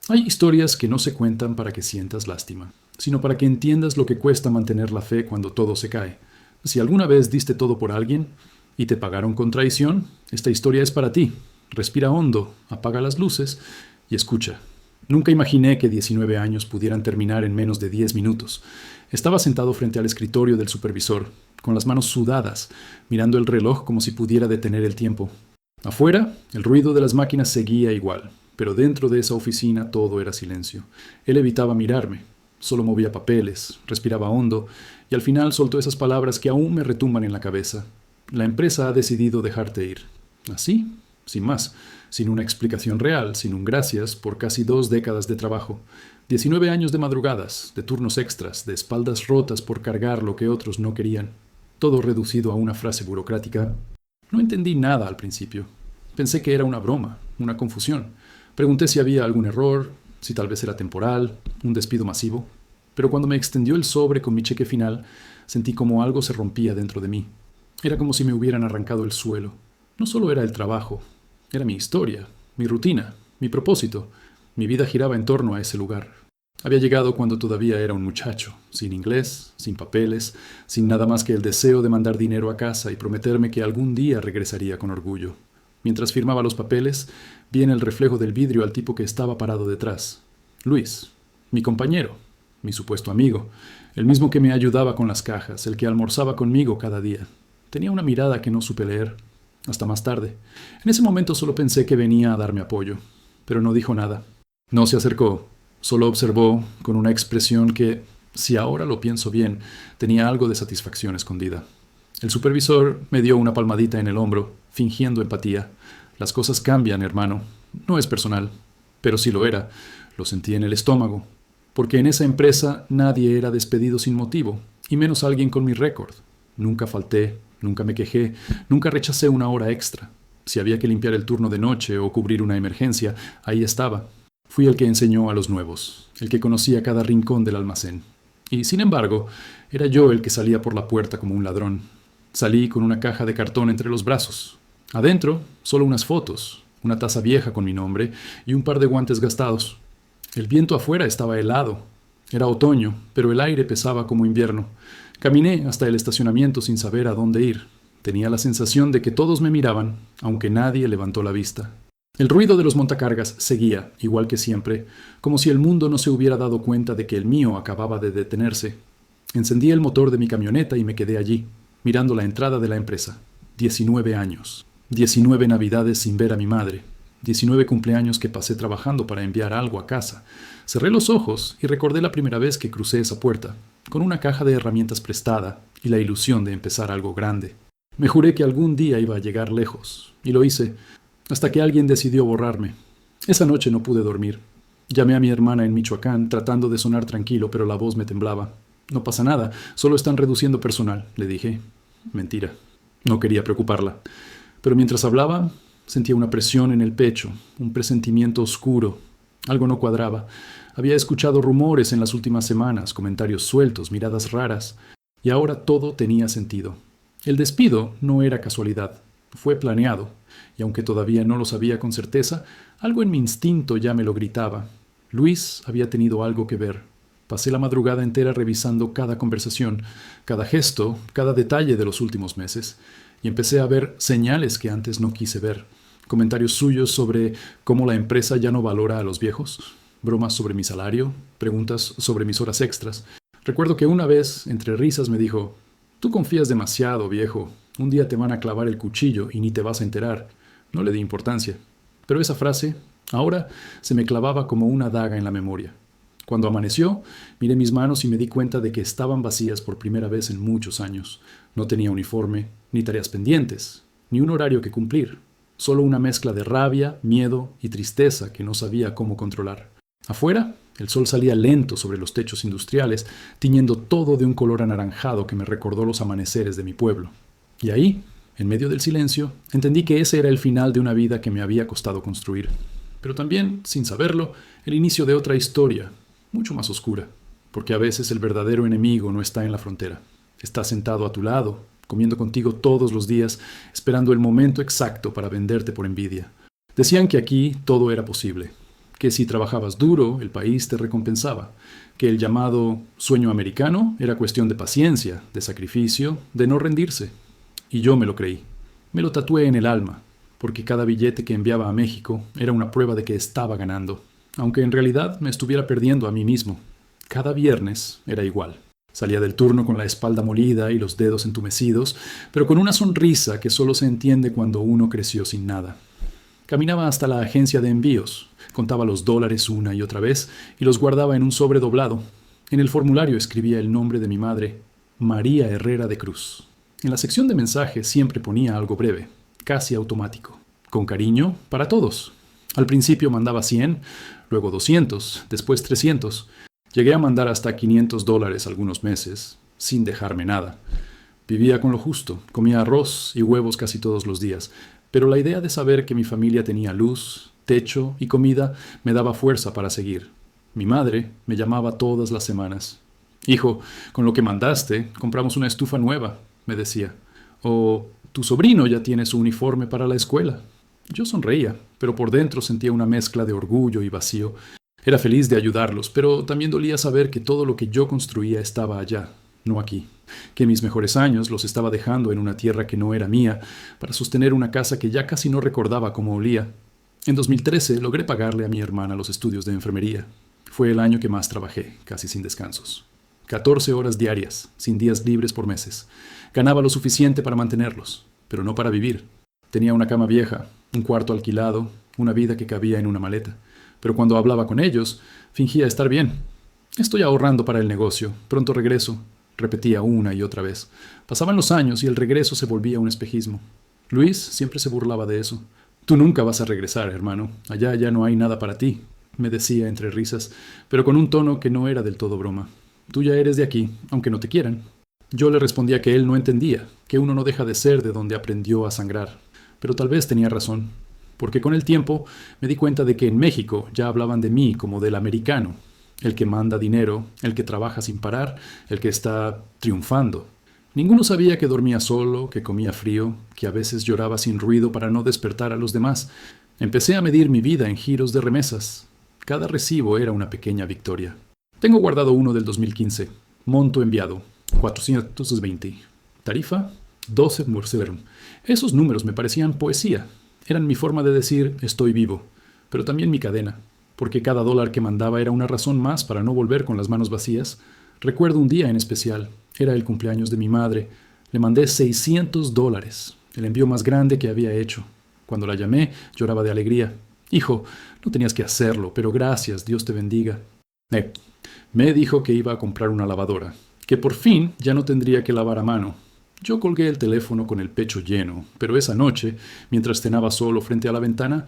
Hay historias que no se cuentan para que sientas lástima, sino para que entiendas lo que cuesta mantener la fe cuando todo se cae. Si alguna vez diste todo por alguien y te pagaron con traición, esta historia es para ti. Respira hondo, apaga las luces y escucha. Nunca imaginé que 19 años pudieran terminar en menos de 10 minutos. Estaba sentado frente al escritorio del supervisor, con las manos sudadas, mirando el reloj como si pudiera detener el tiempo. Afuera, el ruido de las máquinas seguía igual, pero dentro de esa oficina todo era silencio. Él evitaba mirarme, solo movía papeles, respiraba hondo, y al final soltó esas palabras que aún me retumban en la cabeza. La empresa ha decidido dejarte ir. Así, sin más, sin una explicación real, sin un gracias por casi 2 décadas de trabajo. 19 años de madrugadas, de turnos extras, de espaldas rotas por cargar lo que otros no querían. Todo reducido a una frase burocrática. No entendí nada al principio. Pensé que era una broma, una confusión. Pregunté si había algún error, si tal vez era temporal, un despido masivo. Pero cuando me extendió el sobre con mi cheque final, sentí como algo se rompía dentro de mí. Era como si me hubieran arrancado el suelo. No solo era el trabajo, era mi historia, mi rutina, mi propósito. Mi vida giraba en torno a ese lugar. Había llegado cuando todavía era un muchacho, sin inglés, sin papeles, sin nada más que el deseo de mandar dinero a casa y prometerme que algún día regresaría con orgullo. Mientras firmaba los papeles, vi en el reflejo del vidrio al tipo que estaba parado detrás. Luis, mi compañero, mi supuesto amigo, el mismo que me ayudaba con las cajas, el que almorzaba conmigo cada día. Tenía una mirada que no supe leer, hasta más tarde. En ese momento solo pensé que venía a darme apoyo, pero no dijo nada. No se acercó, solo observó con una expresión que, si ahora lo pienso bien, tenía algo de satisfacción escondida. El supervisor me dio una palmadita en el hombro, fingiendo empatía. Las cosas cambian, hermano. No es personal, pero sí lo era. Lo sentí en el estómago, porque en esa empresa nadie era despedido sin motivo, y menos alguien con mi récord. Nunca falté, nunca me quejé, nunca rechacé una hora extra. Si había que limpiar el turno de noche o cubrir una emergencia, ahí estaba. Fui el que enseñó a los nuevos, el que conocía cada rincón del almacén. Y, sin embargo, era yo el que salía por la puerta como un ladrón. Salí con una caja de cartón entre los brazos. Adentro, solo unas fotos, una taza vieja con mi nombre y un par de guantes gastados. El viento afuera estaba helado. Era otoño, pero el aire pesaba como invierno. Caminé hasta el estacionamiento sin saber a dónde ir. Tenía la sensación de que todos me miraban, aunque nadie levantó la vista. El ruido de los montacargas seguía, igual que siempre, como si el mundo no se hubiera dado cuenta de que el mío acababa de detenerse. Encendí el motor de mi camioneta y me quedé allí, mirando la entrada de la empresa. 19 años. 19 navidades sin ver a mi madre. 19 cumpleaños que pasé trabajando para enviar algo a casa. Cerré los ojos y recordé la primera vez que crucé esa puerta, con una caja de herramientas prestada y la ilusión de empezar algo grande. Me juré que algún día iba a llegar lejos, y lo hice, hasta que alguien decidió borrarme. Esa noche no pude dormir. Llamé a mi hermana en Michoacán, tratando de sonar tranquilo, pero la voz me temblaba. No pasa nada, solo están reduciendo personal, le dije. Mentira. No quería preocuparla. Pero mientras hablaba, sentía una presión en el pecho, un presentimiento oscuro. Algo no cuadraba. Había escuchado rumores en las últimas semanas, comentarios sueltos, miradas raras, y ahora todo tenía sentido. El despido no era casualidad, fue planeado, y aunque todavía no lo sabía con certeza, algo en mi instinto ya me lo gritaba. Luis había tenido algo que ver. Pasé la madrugada entera revisando cada conversación, cada gesto, cada detalle de los últimos meses, y empecé a ver señales que antes no quise ver. Comentarios suyos sobre cómo la empresa ya no valora a los viejos, bromas sobre mi salario, preguntas sobre mis horas extras. Recuerdo que una vez, entre risas, me dijo: «Tú confías demasiado, viejo. Un día te van a clavar el cuchillo y ni te vas a enterar». No le di importancia. Pero esa frase, ahora, se me clavaba como una daga en la memoria. Cuando amaneció, miré mis manos y me di cuenta de que estaban vacías por primera vez en muchos años. No tenía uniforme, ni tareas pendientes, ni un horario que cumplir. Solo una mezcla de rabia, miedo y tristeza que no sabía cómo controlar. Afuera, el sol salía lento sobre los techos industriales, tiñendo todo de un color anaranjado que me recordó los amaneceres de mi pueblo. Y ahí, en medio del silencio, entendí que ese era el final de una vida que me había costado construir. Pero también, sin saberlo, el inicio de otra historia, mucho más oscura. Porque a veces el verdadero enemigo no está en la frontera. Está sentado a tu lado, comiendo contigo todos los días, esperando el momento exacto para venderte por envidia. Decían que aquí todo era posible, que si trabajabas duro, el país te recompensaba, que el llamado sueño americano era cuestión de paciencia, de sacrificio, de no rendirse. Y yo me lo creí. Me lo tatué en el alma, porque cada billete que enviaba a México era una prueba de que estaba ganando, aunque en realidad me estuviera perdiendo a mí mismo. Cada viernes era igual. Salía del turno con la espalda molida y los dedos entumecidos, pero con una sonrisa que solo se entiende cuando uno creció sin nada. Caminaba hasta la agencia de envíos, contaba los dólares una y otra vez y los guardaba en un sobre doblado. En el formulario escribía el nombre de mi madre, María Herrera de Cruz. En la sección de mensajes siempre ponía algo breve, casi automático. Con cariño, para todos. Al principio mandaba 100, luego 200, después 300. Llegué a mandar hasta $500 algunos meses, sin dejarme nada. Vivía con lo justo, comía arroz y huevos casi todos los días, pero la idea de saber que mi familia tenía luz, techo y comida me daba fuerza para seguir. Mi madre me llamaba todas las semanas. «Hijo, con lo que mandaste, compramos una estufa nueva», me decía. O «Tu sobrino ya tiene su uniforme para la escuela». Yo sonreía, pero por dentro sentía una mezcla de orgullo y vacío. Era feliz de ayudarlos, pero también dolía saber que todo lo que yo construía estaba allá, no aquí. Que mis mejores años los estaba dejando en una tierra que no era mía, para sostener una casa que ya casi no recordaba cómo olía. En 2013 logré pagarle a mi hermana los estudios de enfermería. Fue el año que más trabajé, casi sin descansos. 14 horas diarias, sin días libres por meses. Ganaba lo suficiente para mantenerlos, pero no para vivir. Tenía una cama vieja, un cuarto alquilado, una vida que cabía en una maleta. Pero cuando hablaba con ellos, fingía estar bien. «Estoy ahorrando para el negocio, pronto regreso», repetía una y otra vez. Pasaban los años y el regreso se volvía un espejismo. Luis siempre se burlaba de eso. «Tú nunca vas a regresar, hermano. Allá ya no hay nada para ti», me decía entre risas, pero con un tono que no era del todo broma. «Tú ya eres de aquí, aunque no te quieran». Yo le respondía que él no entendía, que uno no deja de ser de donde aprendió a sangrar. Pero tal vez tenía razón, porque con el tiempo me di cuenta de que en México ya hablaban de mí como del americano, el que manda dinero, el que trabaja sin parar, el que está triunfando. Ninguno sabía que dormía solo, que comía frío, que a veces lloraba sin ruido para no despertar a los demás. Empecé a medir mi vida en giros de remesas. Cada recibo era una pequeña victoria. Tengo guardado uno del 2015. Monto enviado, 420. Tarifa, 12 Morseverum. Esos números me parecían poesía. Eran mi forma de decir estoy vivo, pero también mi cadena, porque cada dólar que mandaba era una razón más para no volver con las manos vacías. Recuerdo un día en especial, era el cumpleaños de mi madre. Le mandé $600, el envío más grande que había hecho. Cuando la llamé, lloraba de alegría. «Hijo, no tenías que hacerlo, pero gracias, Dios te bendiga». Me dijo que iba a comprar una lavadora, que por fin ya no tendría que lavar a mano. Yo colgué el teléfono con el pecho lleno, pero esa noche, mientras cenaba solo frente a la ventana,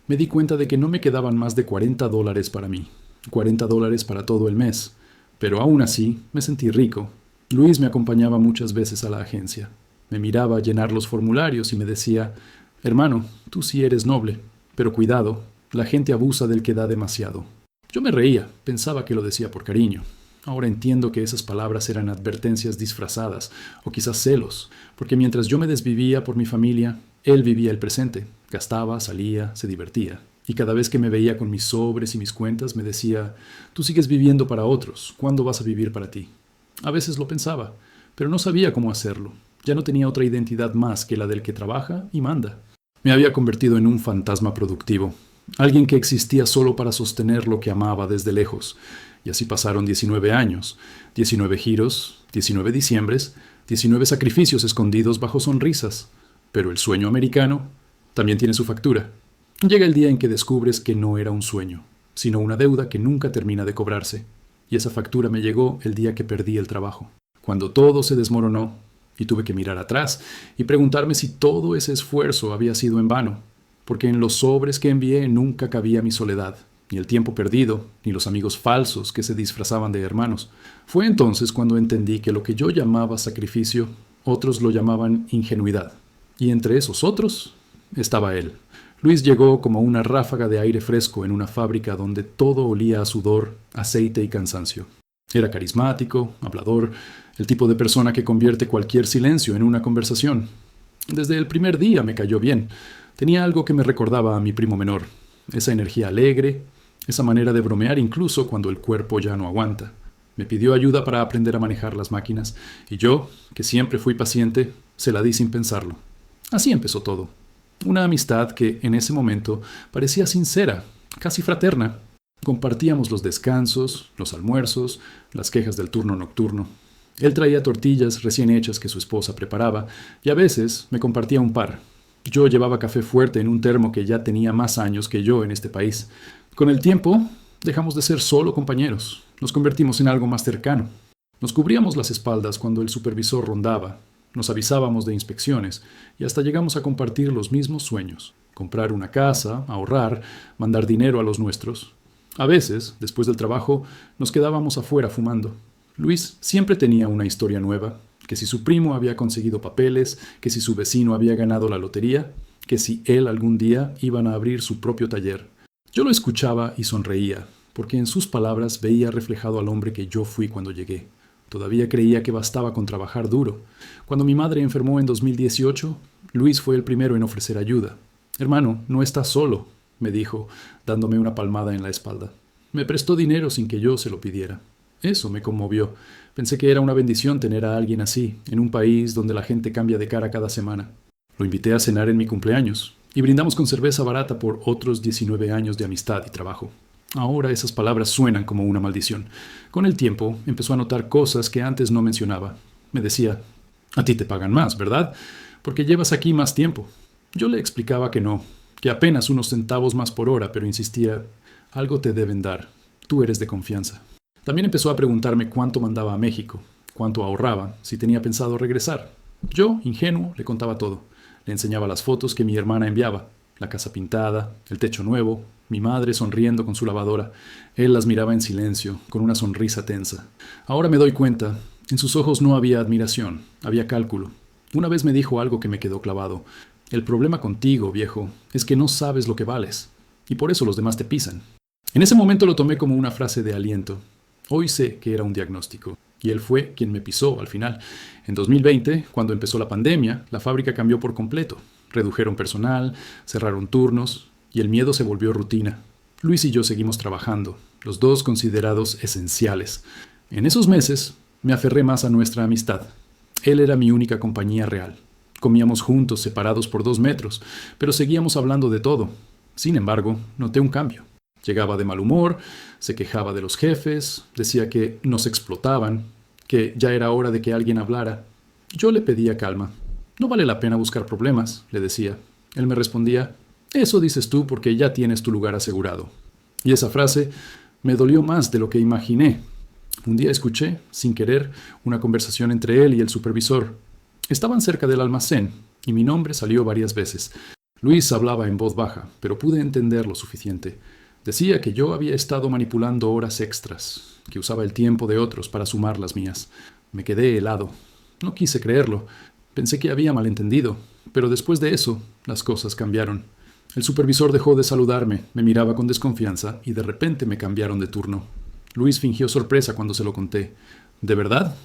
me di cuenta de que no me quedaban más de $40 para mí, $40 para todo el mes. Pero aún así, me sentí rico. Luis me acompañaba muchas veces a la agencia. Me miraba llenar los formularios y me decía, «Hermano, tú sí eres noble, pero cuidado, la gente abusa del que da demasiado». Yo me reía, pensaba que lo decía por cariño. Ahora entiendo que esas palabras eran advertencias disfrazadas, o quizás celos, porque mientras yo me desvivía por mi familia, él vivía el presente, gastaba, salía, se divertía. Y cada vez que me veía con mis sobres y mis cuentas me decía, «Tú sigues viviendo para otros, ¿cuándo vas a vivir para ti?». A veces lo pensaba, pero no sabía cómo hacerlo. Ya no tenía otra identidad más que la del que trabaja y manda. Me había convertido en un fantasma productivo, alguien que existía solo para sostener lo que amaba desde lejos. Y así pasaron 19 años, 19 giros, 19 diciembres, 19 sacrificios escondidos bajo sonrisas. Pero el sueño americano también tiene su factura. Llega el día en que descubres que no era un sueño, sino una deuda que nunca termina de cobrarse. Y esa factura me llegó el día que perdí el trabajo, cuando todo se desmoronó y tuve que mirar atrás y preguntarme si todo ese esfuerzo había sido en vano, porque en los sobres que envié nunca cabía mi soledad, ni el tiempo perdido, ni los amigos falsos que se disfrazaban de hermanos. Fue entonces cuando entendí que lo que yo llamaba sacrificio, otros lo llamaban ingenuidad. Y entre esos otros estaba él. Luis llegó como una ráfaga de aire fresco en una fábrica donde todo olía a sudor, aceite y cansancio. Era carismático, hablador, el tipo de persona que convierte cualquier silencio en una conversación. Desde el primer día me cayó bien. Tenía algo que me recordaba a mi primo menor, esa energía alegre, esa manera de bromear incluso cuando el cuerpo ya no aguanta. Me pidió ayuda para aprender a manejar las máquinas, y yo, que siempre fui paciente, se la di sin pensarlo. Así empezó todo. Una amistad que en ese momento parecía sincera, casi fraterna. Compartíamos los descansos, los almuerzos, las quejas del turno nocturno. Él traía tortillas recién hechas que su esposa preparaba, y a veces me compartía un par. Yo llevaba café fuerte en un termo que ya tenía más años que yo en este país. Con el tiempo, dejamos de ser solo compañeros. Nos convertimos en algo más cercano. Nos cubríamos las espaldas cuando el supervisor rondaba. Nos avisábamos de inspecciones y hasta llegamos a compartir los mismos sueños. Comprar una casa, ahorrar, mandar dinero a los nuestros. A veces, después del trabajo, nos quedábamos afuera fumando. Luis siempre tenía una historia nueva, que si su primo había conseguido papeles, que si su vecino había ganado la lotería, que si él algún día iban a abrir su propio taller. Yo lo escuchaba y sonreía, porque en sus palabras veía reflejado al hombre que yo fui cuando llegué. Todavía creía que bastaba con trabajar duro. Cuando mi madre enfermó en 2018, Luis fue el primero en ofrecer ayuda. «Hermano, no estás solo», me dijo, dándome una palmada en la espalda. Me prestó dinero sin que yo se lo pidiera. Eso me conmovió. Pensé que era una bendición tener a alguien así, en un país donde la gente cambia de cara cada semana. Lo invité a cenar en mi cumpleaños, y brindamos con cerveza barata por otros 19 años de amistad y trabajo. Ahora esas palabras suenan como una maldición. Con el tiempo empezó a notar cosas que antes no mencionaba. Me decía, «A ti te pagan más, ¿verdad? Porque llevas aquí más tiempo». Yo le explicaba que no, que apenas unos centavos más por hora, pero insistía, «Algo te deben dar. Tú eres de confianza». También empezó a preguntarme cuánto mandaba a México, cuánto ahorraba, si tenía pensado regresar. Yo, ingenuo, le contaba todo. Le enseñaba las fotos que mi hermana enviaba, la casa pintada, el techo nuevo, mi madre sonriendo con su lavadora. Él las miraba en silencio, con una sonrisa tensa. Ahora me doy cuenta, en sus ojos no había admiración, había cálculo. Una vez me dijo algo que me quedó clavado. «El problema contigo, viejo, es que no sabes lo que vales, y por eso los demás te pisan». En ese momento lo tomé como una frase de aliento. Hoy sé que era un diagnóstico, y él fue quien me pisó al final. En 2020, cuando empezó la pandemia, la fábrica cambió por completo. Redujeron personal, cerraron turnos, y el miedo se volvió rutina. Luis y yo seguimos trabajando, los dos considerados esenciales. En esos meses, me aferré más a nuestra amistad. Él era mi única compañía real. Comíamos juntos, separados por 2 metros, pero seguíamos hablando de todo. Sin embargo, noté un cambio. Llegaba de mal humor, se quejaba de los jefes, decía que nos explotaban, que ya era hora de que alguien hablara. Yo le pedía calma. «No vale la pena buscar problemas», le decía. Él me respondía, «Eso dices tú porque ya tienes tu lugar asegurado». Y esa frase me dolió más de lo que imaginé. Un día escuché, sin querer, una conversación entre él y el supervisor. Estaban cerca del almacén, y mi nombre salió varias veces. Luis hablaba en voz baja, pero pude entender lo suficiente. Decía que yo había estado manipulando horas extras, que usaba el tiempo de otros para sumar las mías. Me quedé helado. No quise creerlo. Pensé que había malentendido, pero después de eso, las cosas cambiaron. El supervisor dejó de saludarme, me miraba con desconfianza y de repente me cambiaron de turno. Luis fingió sorpresa cuando se lo conté. «¿De verdad?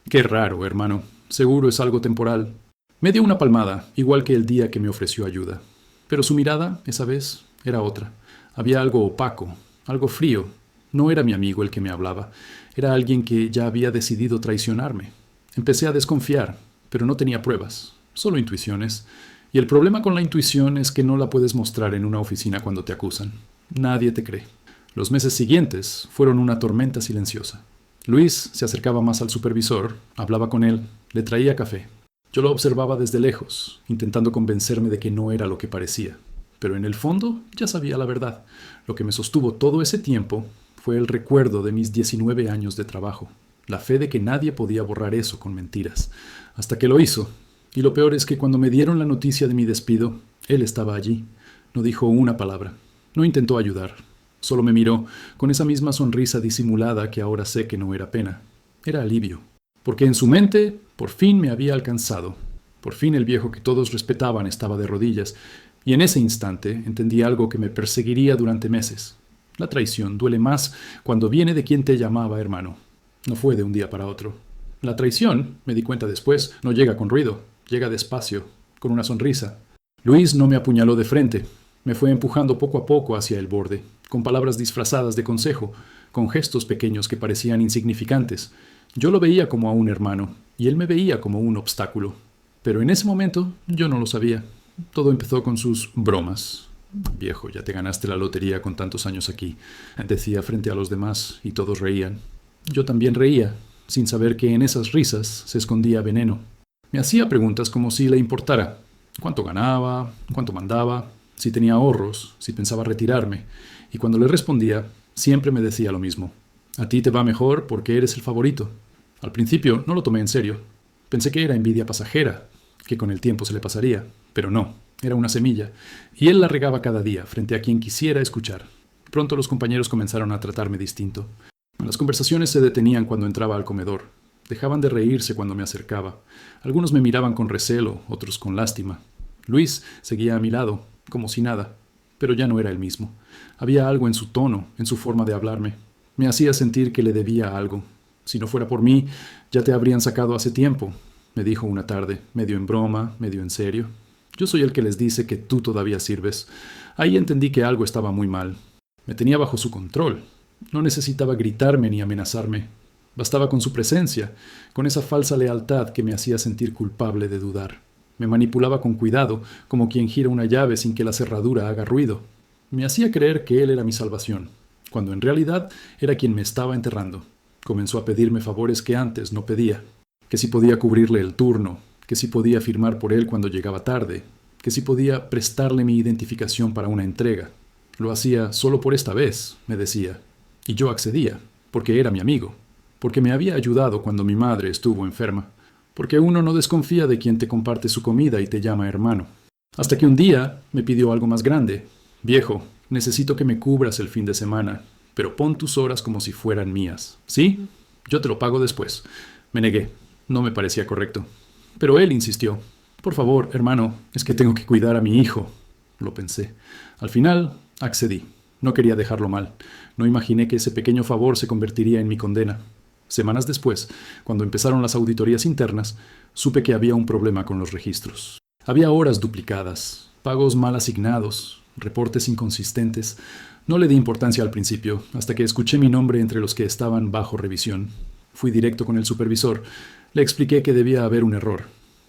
Qué raro, hermano. Seguro es algo temporal». Me dio una palmada, igual que el día que me ofreció ayuda. Pero su mirada, esa vez, era otra. Había algo opaco, algo frío. No era mi amigo el que me hablaba. Era alguien que ya había decidido traicionarme. Empecé a desconfiar, pero no tenía pruebas, solo intuiciones. Y el problema con la intuición es que no la puedes mostrar en una oficina cuando te acusan. Nadie te cree. Los meses siguientes fueron una tormenta silenciosa. Luis se acercaba más al supervisor, hablaba con él, le traía café. Yo lo observaba desde lejos, intentando convencerme de que no era lo que parecía. Pero en el fondo ya sabía la verdad. Lo que me sostuvo todo ese tiempo fue el recuerdo de mis 19 años de trabajo, la fe de que nadie podía borrar eso con mentiras, hasta que lo hizo. Y lo peor es que cuando me dieron la noticia de mi despido, él estaba allí. No dijo una palabra, no intentó ayudar, solo me miró con esa misma sonrisa disimulada que ahora sé que no era pena, era alivio. Porque en su mente por fin me había alcanzado, por fin el viejo que todos respetaban estaba de rodillas. Y en ese instante entendí algo que me perseguiría durante meses. La traición duele más cuando viene de quien te llamaba hermano. No fue de un día para otro. La traición, me di cuenta después, no llega con ruido, llega despacio, con una sonrisa. Luis no me apuñaló de frente, me fue empujando poco a poco hacia el borde, con palabras disfrazadas de consejo, con gestos pequeños que parecían insignificantes. Yo lo veía como a un hermano, y él me veía como un obstáculo. Pero en ese momento yo no lo sabía. Todo empezó con sus bromas. Viejo, ya te ganaste la lotería con tantos años aquí, decía frente a los demás, y todos reían. Yo también reía, sin saber que en esas risas se escondía veneno. Me hacía preguntas como si le importara. ¿Cuánto ganaba? ¿Cuánto mandaba? Si tenía ahorros, si pensaba retirarme. Y cuando le respondía, siempre me decía lo mismo. A ti te va mejor porque eres el favorito. Al principio no lo tomé en serio. Pensé que era envidia pasajera, que con el tiempo se le pasaría. Pero no, era una semilla. Y él la regaba cada día, frente a quien quisiera escuchar. Pronto los compañeros comenzaron a tratarme distinto. Las conversaciones se detenían cuando entraba al comedor. Dejaban de reírse cuando me acercaba. Algunos me miraban con recelo, otros con lástima. Luis seguía a mi lado, como si nada, pero ya no era el mismo. Había algo en su tono, en su forma de hablarme. Me hacía sentir que le debía algo. Si no fuera por mí, ya te habrían sacado hace tiempo, me dijo una tarde, medio en broma, medio en serio. Yo soy el que les dice que tú todavía sirves. Ahí entendí que algo estaba muy mal. Me tenía bajo su control. No necesitaba gritarme ni amenazarme. Bastaba con su presencia, con esa falsa lealtad que me hacía sentir culpable de dudar. Me manipulaba con cuidado, como quien gira una llave sin que la cerradura haga ruido. Me hacía creer que él era mi salvación, cuando en realidad era quien me estaba enterrando. Comenzó a pedirme favores que antes no pedía. Que si podía cubrirle el turno, que si podía firmar por él cuando llegaba tarde, que si podía prestarle mi identificación para una entrega. Lo hacía solo por esta vez, me decía. Y yo accedía, porque era mi amigo. Porque me había ayudado cuando mi madre estuvo enferma, porque uno no desconfía de quien te comparte su comida y te llama hermano. Hasta que un día me pidió algo más grande. Viejo, necesito que me cubras el fin de semana, pero pon tus horas como si fueran mías. ¿Sí? Yo te lo pago después. Me negué. No me parecía correcto. Pero él insistió. Por favor, hermano, es que tengo que cuidar a mi hijo. Lo pensé. Al final, accedí. No quería dejarlo mal. No imaginé que ese pequeño favor se convertiría en mi condena. Semanas después, cuando empezaron las auditorías internas, supe que había un problema con los registros. Había horas duplicadas, pagos mal asignados, reportes inconsistentes. No le di importancia al principio, hasta que escuché mi nombre entre los que estaban bajo revisión. Fui directo con el supervisor. Le expliqué que debía haber un error.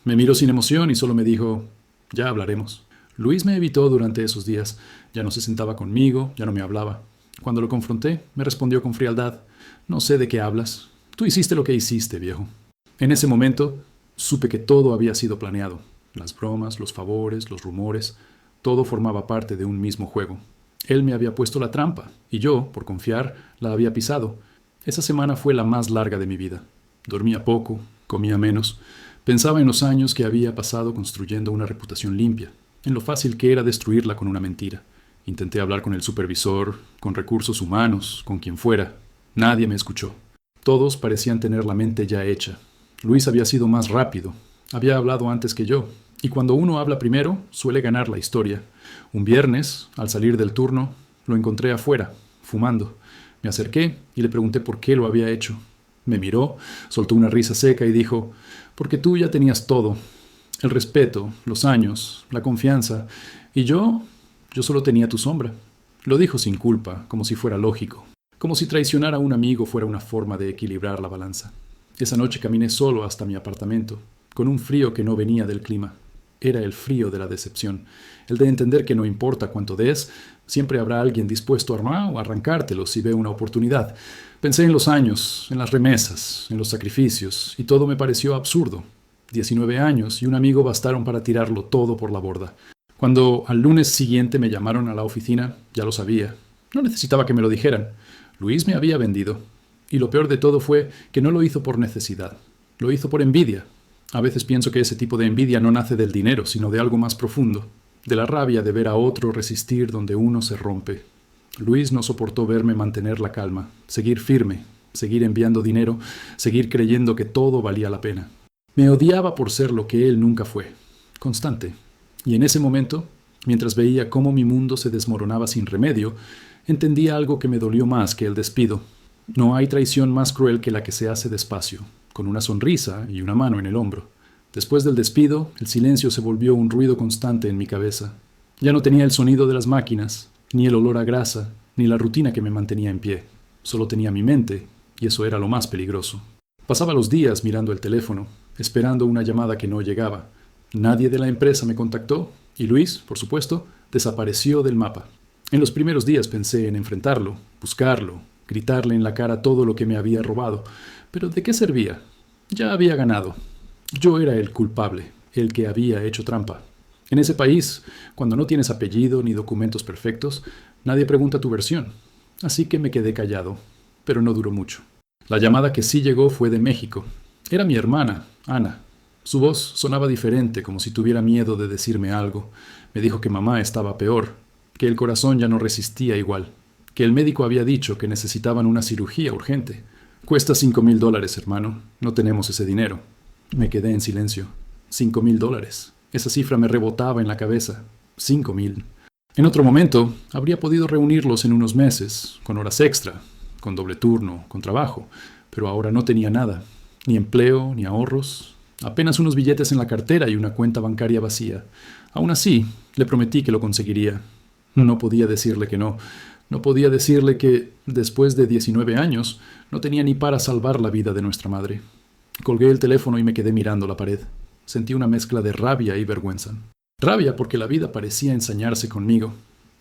Me miró sin emoción y solo me dijo, ya hablaremos. Luis me evitó durante esos días. Ya no se sentaba conmigo, ya no me hablaba. Cuando lo confronté, me respondió con frialdad, no sé de qué hablas. Tú hiciste lo que hiciste, viejo. En ese momento, supe que todo había sido planeado. Las bromas, los favores, los rumores, todo formaba parte de un mismo juego. Él me había puesto la trampa, y yo, por confiar, la había pisado. Esa semana fue la más larga de mi vida. Dormía poco, comía menos. Pensaba en los años que había pasado construyendo una reputación limpia, en lo fácil que era destruirla con una mentira. Intenté hablar con el supervisor, con recursos humanos, con quien fuera. Nadie me escuchó. Todos parecían tener la mente ya hecha. Luis había sido más rápido. Había hablado antes que yo. Y cuando uno habla primero, suele ganar la historia. Un viernes, al salir del turno, lo encontré afuera, fumando. Me acerqué y le pregunté por qué lo había hecho. Me miró, soltó una risa seca y dijo, porque tú ya tenías todo. El respeto, los años, la confianza. Y yo solo tenía tu sombra. Lo dijo sin culpa, como si fuera lógico. Como si traicionar a un amigo fuera una forma de equilibrar la balanza. Esa noche caminé solo hasta mi apartamento, con un frío que no venía del clima. Era el frío de la decepción, el de entender que no importa cuánto des, siempre habrá alguien dispuesto a armar o arrancártelo si ve una oportunidad. Pensé en los años, en las remesas, en los sacrificios, y todo me pareció absurdo. 19 años y un amigo bastaron para tirarlo todo por la borda. Cuando al lunes siguiente me llamaron a la oficina, ya lo sabía. No necesitaba que me lo dijeran. Luis me había vendido. Y lo peor de todo fue que no lo hizo por necesidad. Lo hizo por envidia. A veces pienso que ese tipo de envidia no nace del dinero, sino de algo más profundo. De la rabia de ver a otro resistir donde uno se rompe. Luis no soportó verme mantener la calma, seguir firme, seguir enviando dinero, seguir creyendo que todo valía la pena. Me odiaba por ser lo que él nunca fue. Constante. Y en ese momento, mientras veía cómo mi mundo se desmoronaba sin remedio, entendí algo que me dolió más que el despido. No hay traición más cruel que la que se hace despacio, con una sonrisa y una mano en el hombro. Después del despido, el silencio se volvió un ruido constante en mi cabeza. Ya no tenía el sonido de las máquinas, ni el olor a grasa, ni la rutina que me mantenía en pie. Solo tenía mi mente, y eso era lo más peligroso. Pasaba los días mirando el teléfono, esperando una llamada que no llegaba. Nadie de la empresa me contactó, y Luis, por supuesto, desapareció del mapa. En los primeros días pensé en enfrentarlo, buscarlo, gritarle en la cara todo lo que me había robado. Pero ¿de qué servía? Ya había ganado. Yo era el culpable, el que había hecho trampa. En ese país, cuando no tienes apellido ni documentos perfectos, nadie pregunta tu versión. Así que me quedé callado, pero no duró mucho. La llamada que sí llegó fue de México. Era mi hermana, Ana. Su voz sonaba diferente, como si tuviera miedo de decirme algo. Me dijo que mamá estaba peor, que el corazón ya no resistía igual, que el médico había dicho que necesitaban una cirugía urgente. Cuesta $5,000, hermano. No tenemos ese dinero. Me quedé en silencio. $5,000. Esa cifra me rebotaba en la cabeza. 5,000. En otro momento, habría podido reunirlos en unos meses, con horas extra, con doble turno, con trabajo, pero ahora no tenía nada, ni empleo, ni ahorros, apenas unos billetes en la cartera y una cuenta bancaria vacía. Aún así, le prometí que lo conseguiría. No podía decirle que no. No podía decirle que, después de 19 años, no tenía ni para salvar la vida de nuestra madre. Colgué el teléfono y me quedé mirando la pared. Sentí una mezcla de rabia y vergüenza. Rabia porque la vida parecía ensañarse conmigo.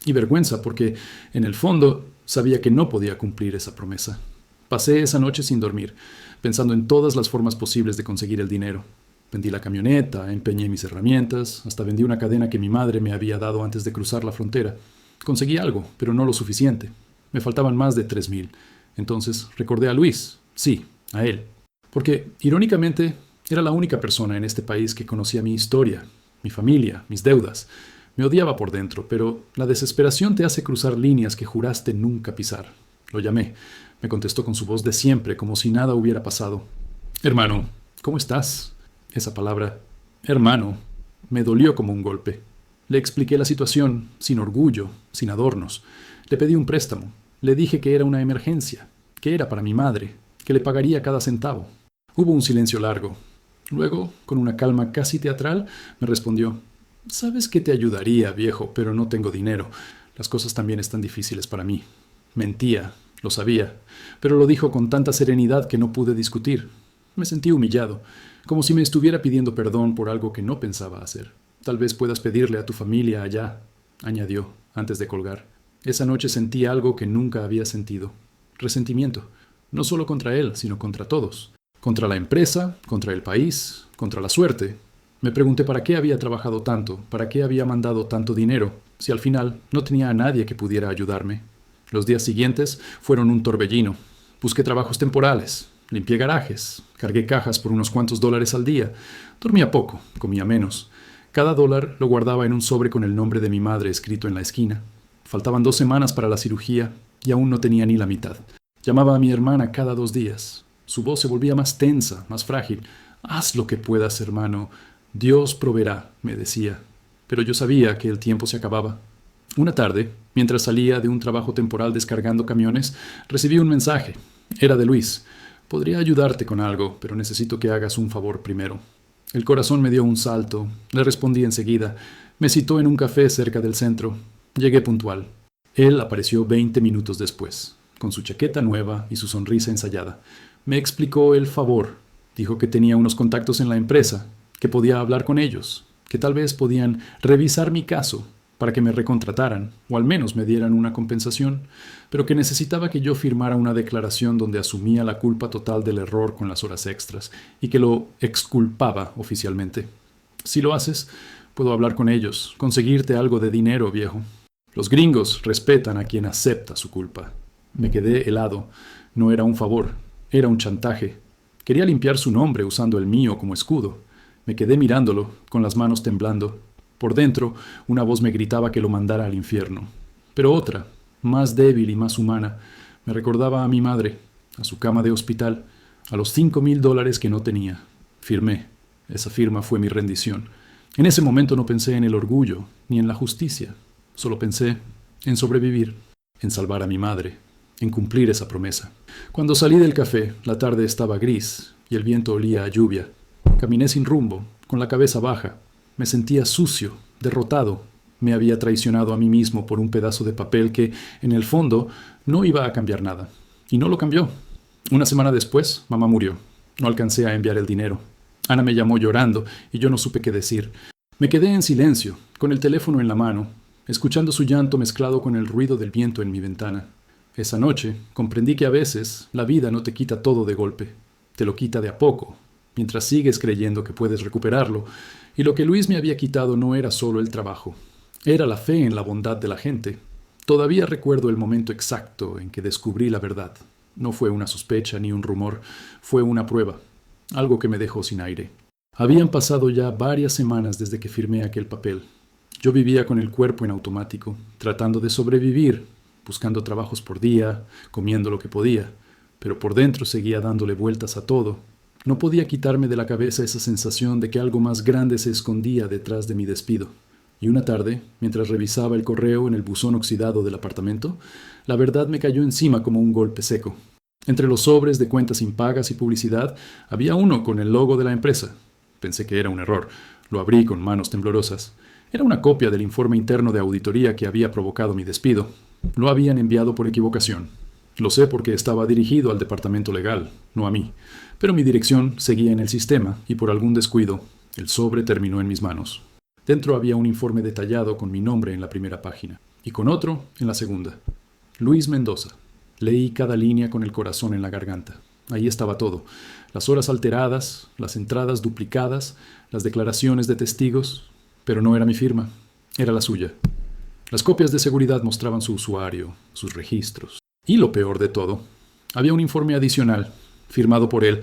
Y vergüenza porque, en el fondo, sabía que no podía cumplir esa promesa. Pasé esa noche sin dormir, pensando en todas las formas posibles de conseguir el dinero. Vendí la camioneta, empeñé mis herramientas, hasta vendí una cadena que mi madre me había dado antes de cruzar la frontera. Conseguí algo, pero no lo suficiente. Me faltaban más de 3,000. Entonces recordé a Luis. Sí, a él. Porque, irónicamente, era la única persona en este país que conocía mi historia, mi familia, mis deudas. Me odiaba por dentro, pero la desesperación te hace cruzar líneas que juraste nunca pisar. Lo llamé. Me contestó con su voz de siempre, como si nada hubiera pasado. Hermano, ¿cómo estás? Esa palabra, hermano, me dolió como un golpe. Le expliqué la situación, sin orgullo, sin adornos. Le pedí un préstamo. Le dije que era una emergencia, que era para mi madre, que le pagaría cada centavo. Hubo un silencio largo. Luego, con una calma casi teatral, me respondió: «Sabes que te ayudaría, viejo, pero no tengo dinero. Las cosas también están difíciles para mí». Mentía, lo sabía, pero lo dijo con tanta serenidad que no pude discutir. Me sentí humillado, como si me estuviera pidiendo perdón por algo que no pensaba hacer. «Tal vez puedas pedirle a tu familia allá», añadió, antes de colgar. Esa noche sentí algo que nunca había sentido. Resentimiento, no solo contra él, sino contra todos. Contra la empresa, contra el país, contra la suerte. Me pregunté para qué había trabajado tanto, para qué había mandado tanto dinero, si al final no tenía a nadie que pudiera ayudarme. Los días siguientes fueron un torbellino. Busqué trabajos temporales, limpié garajes, cargué cajas por unos cuantos dólares al día. Dormía poco, comía menos. Cada dólar lo guardaba en un sobre con el nombre de mi madre escrito en la esquina. Faltaban 2 semanas para la cirugía y aún no tenía ni la mitad. Llamaba a mi hermana cada 2 días. Su voz se volvía más tensa, más frágil. «Haz lo que puedas, hermano. Dios proveerá», me decía. Pero yo sabía que el tiempo se acababa. Una tarde, mientras salía de un trabajo temporal descargando camiones, recibí un mensaje. Era de Luis. «Podría ayudarte con algo, pero necesito que hagas un favor primero». El corazón me dio un salto. Le respondí enseguida. Me citó en un café cerca del centro. Llegué puntual. Él apareció 20 minutos después, con su chaqueta nueva y su sonrisa ensayada. Me explicó el favor. Dijo que tenía unos contactos en la empresa, que podía hablar con ellos, que tal vez podían revisar mi caso para que me recontrataran, o al menos me dieran una compensación, pero que necesitaba que yo firmara una declaración donde asumía la culpa total del error con las horas extras y que lo exculpaba oficialmente. «Si lo haces, puedo hablar con ellos, conseguirte algo de dinero, viejo». Los gringos respetan a quien acepta su culpa. Me quedé helado. No era un favor, era un chantaje. Quería limpiar su nombre usando el mío como escudo. Me quedé mirándolo, con las manos temblando. Por dentro, una voz me gritaba que lo mandara al infierno. Pero otra, más débil y más humana, me recordaba a mi madre, a su cama de hospital, a los $5,000 que no tenía. Firmé. Esa firma fue mi rendición. En ese momento no pensé en el orgullo, ni en la justicia. Solo pensé en sobrevivir, en salvar a mi madre, en cumplir esa promesa. Cuando salí del café, la tarde estaba gris y el viento olía a lluvia. Caminé sin rumbo, con la cabeza baja. Me sentía sucio, derrotado, Me había traicionado a mí mismo por un pedazo de papel que, en el fondo, no iba a cambiar nada. Y no lo cambió. Una semana después, mamá murió. No alcancé a enviar el dinero. Ana me llamó llorando y yo no supe qué decir. Me quedé en silencio, con el teléfono en la mano, escuchando su llanto mezclado con el ruido del viento en mi ventana. Esa noche comprendí que a veces la vida no te quita todo de golpe, te lo quita de a poco, mientras sigues creyendo que puedes recuperarlo, y lo que Luis me había quitado no era solo el trabajo, era la fe en la bondad de la gente. Todavía recuerdo el momento exacto en que descubrí la verdad. No fue una sospecha ni un rumor, fue una prueba, algo que me dejó sin aire. Habían pasado ya varias semanas desde que firmé aquel papel. Yo vivía con el cuerpo en automático, tratando de sobrevivir, buscando trabajos por día, comiendo lo que podía, pero por dentro seguía dándole vueltas a todo. No podía quitarme de la cabeza esa sensación de que algo más grande se escondía detrás de mi despido. Y una tarde, mientras revisaba el correo en el buzón oxidado del apartamento, la verdad me cayó encima como un golpe seco. Entre los sobres de cuentas impagas y publicidad, había uno con el logo de la empresa. Pensé que era un error. Lo abrí con manos temblorosas. Era una copia del informe interno de auditoría que había provocado mi despido. Lo habían enviado por equivocación. Lo sé porque estaba dirigido al departamento legal, no a mí. Pero mi dirección seguía en el sistema y por algún descuido, el sobre terminó en mis manos. Dentro había un informe detallado con mi nombre en la primera página y con otro en la segunda. Luis Mendoza. Leí cada línea con el corazón en la garganta. Ahí estaba todo. Las horas alteradas, las entradas duplicadas, las declaraciones de testigos. Pero no era mi firma, era la suya. Las copias de seguridad mostraban su usuario, sus registros. Y lo peor de todo, había un informe adicional, firmado por él,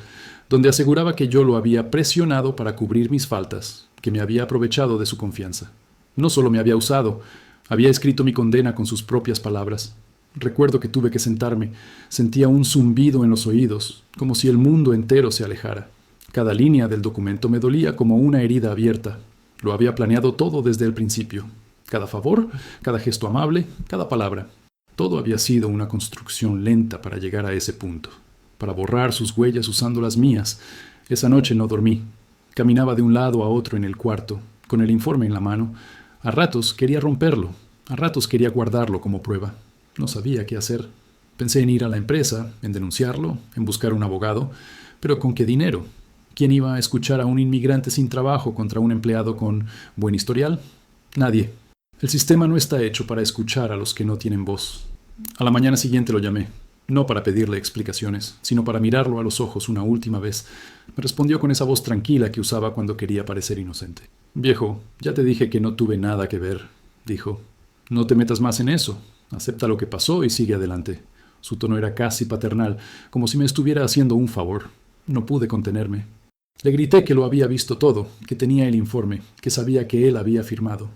donde aseguraba que yo lo había presionado para cubrir mis faltas, que me había aprovechado de su confianza. No solo me había usado, había escrito mi condena con sus propias palabras. Recuerdo que tuve que sentarme, sentía un zumbido en los oídos, como si el mundo entero se alejara. Cada línea del documento me dolía como una herida abierta. Lo había planeado todo desde el principio. Cada favor, cada gesto amable, cada palabra. Todo había sido una construcción lenta para llegar a ese punto, para borrar sus huellas usando las mías. Esa noche no dormí. Caminaba de un lado a otro en el cuarto, con el informe en la mano. A ratos quería romperlo, a ratos quería guardarlo como prueba. No sabía qué hacer. Pensé en ir a la empresa, en denunciarlo, en buscar un abogado, pero ¿con qué dinero? ¿Quién iba a escuchar a un inmigrante sin trabajo contra un empleado con buen historial? Nadie. El sistema no está hecho para escuchar a los que no tienen voz. A la mañana siguiente lo llamé, no para pedirle explicaciones, sino para mirarlo a los ojos una última vez. Me respondió con esa voz tranquila que usaba cuando quería parecer inocente. «Viejo, ya te dije que no tuve nada que ver», dijo. «No te metas más en eso. Acepta lo que pasó y sigue adelante». Su tono era casi paternal, como si me estuviera haciendo un favor. No pude contenerme. Le grité que lo había visto todo, que tenía el informe, que sabía que él había firmado.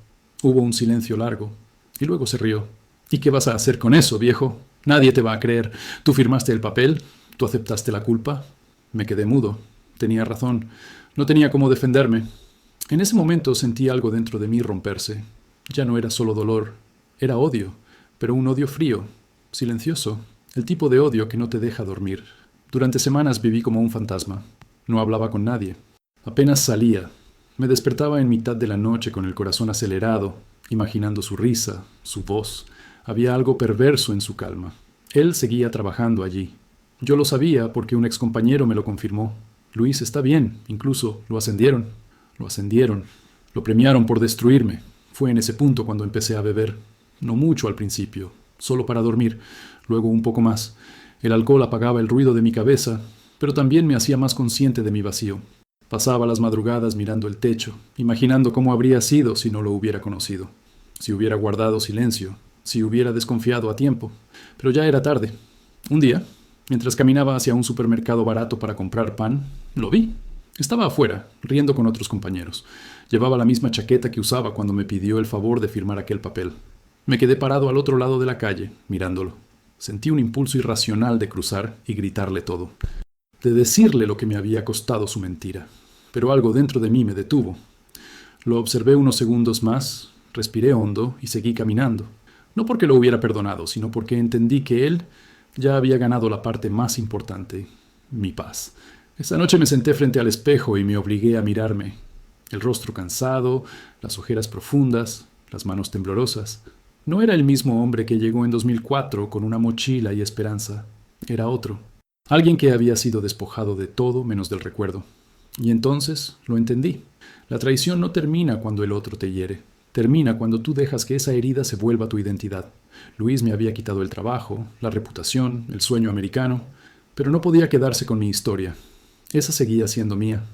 Hubo un silencio largo, y luego se rió. «¿Y qué vas a hacer con eso, viejo? Nadie te va a creer. Tú firmaste el papel, tú aceptaste la culpa». Me quedé mudo. Tenía razón. No tenía cómo defenderme. En ese momento sentí algo dentro de mí romperse. Ya no era solo dolor, era odio, pero un odio frío, silencioso, el tipo de odio que no te deja dormir. Durante semanas viví como un fantasma. No hablaba con nadie. Apenas salía. Me despertaba en mitad de la noche con el corazón acelerado, imaginando su risa, su voz. Había algo perverso en su calma. Él seguía trabajando allí. Yo lo sabía porque un excompañero me lo confirmó. Luis está bien, incluso lo ascendieron. Lo ascendieron. Lo premiaron por destruirme. Fue en ese punto cuando empecé a beber. No mucho al principio, solo para dormir, luego un poco más. El alcohol apagaba el ruido de mi cabeza, pero también me hacía más consciente de mi vacío. Pasaba las madrugadas mirando el techo, imaginando cómo habría sido si no lo hubiera conocido, si hubiera guardado silencio, si hubiera desconfiado a tiempo. Pero ya era tarde. Un día, mientras caminaba hacia un supermercado barato para comprar pan, lo vi. Estaba afuera, riendo con otros compañeros. Llevaba la misma chaqueta que usaba cuando me pidió el favor de firmar aquel papel. Me quedé parado al otro lado de la calle, mirándolo. Sentí un impulso irracional de cruzar y gritarle todo, de decirle lo que me había costado su mentira. Pero algo dentro de mí me detuvo. Lo observé unos segundos más, respiré hondo y seguí caminando. No porque lo hubiera perdonado, sino porque entendí que él ya había ganado la parte más importante, mi paz. Esa noche me senté frente al espejo y me obligué a mirarme. El rostro cansado, las ojeras profundas, las manos temblorosas. No era el mismo hombre que llegó en 2004 con una mochila y esperanza. Era otro. Alguien que había sido despojado de todo menos del recuerdo. Y entonces lo entendí. La traición no termina cuando el otro te hiere. Termina cuando tú dejas que esa herida se vuelva tu identidad. Luis me había quitado el trabajo, la reputación, el sueño americano, pero no podía quedarse con mi historia. Esa seguía siendo mía.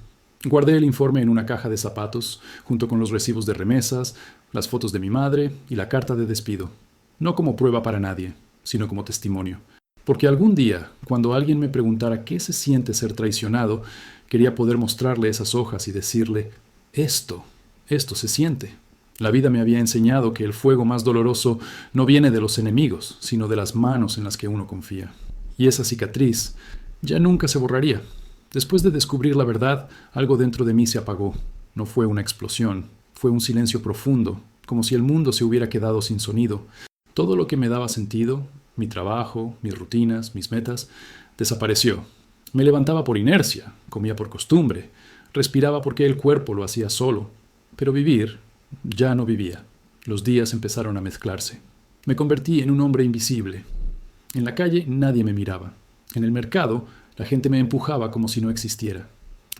Guardé el informe en una caja de zapatos, junto con los recibos de remesas, las fotos de mi madre y la carta de despido. No como prueba para nadie, sino como testimonio. Porque algún día, cuando alguien me preguntara qué se siente ser traicionado, quería poder mostrarle esas hojas y decirle, esto se siente. La vida me había enseñado que el fuego más doloroso no viene de los enemigos, sino de las manos en las que uno confía. Y esa cicatriz ya nunca se borraría. Después de descubrir la verdad, algo dentro de mí se apagó. No fue una explosión, fue un silencio profundo, como si el mundo se hubiera quedado sin sonido. Todo lo que me daba sentido, mi trabajo, mis rutinas, mis metas, desapareció. Me levantaba por inercia, comía por costumbre, respiraba porque el cuerpo lo hacía solo. Pero vivir, ya no vivía. Los días empezaron a mezclarse. Me convertí en un hombre invisible. En la calle nadie me miraba. En el mercado, la gente me empujaba como si no existiera.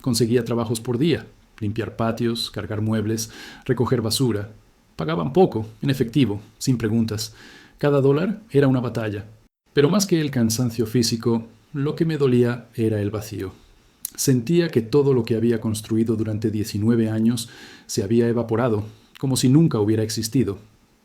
Conseguía trabajos por día, limpiar patios, cargar muebles, recoger basura. Pagaban poco, en efectivo, sin preguntas. Cada dólar era una batalla. Pero más que el cansancio físico, lo que me dolía era el vacío. Sentía que todo lo que había construido durante 19 años se había evaporado, como si nunca hubiera existido.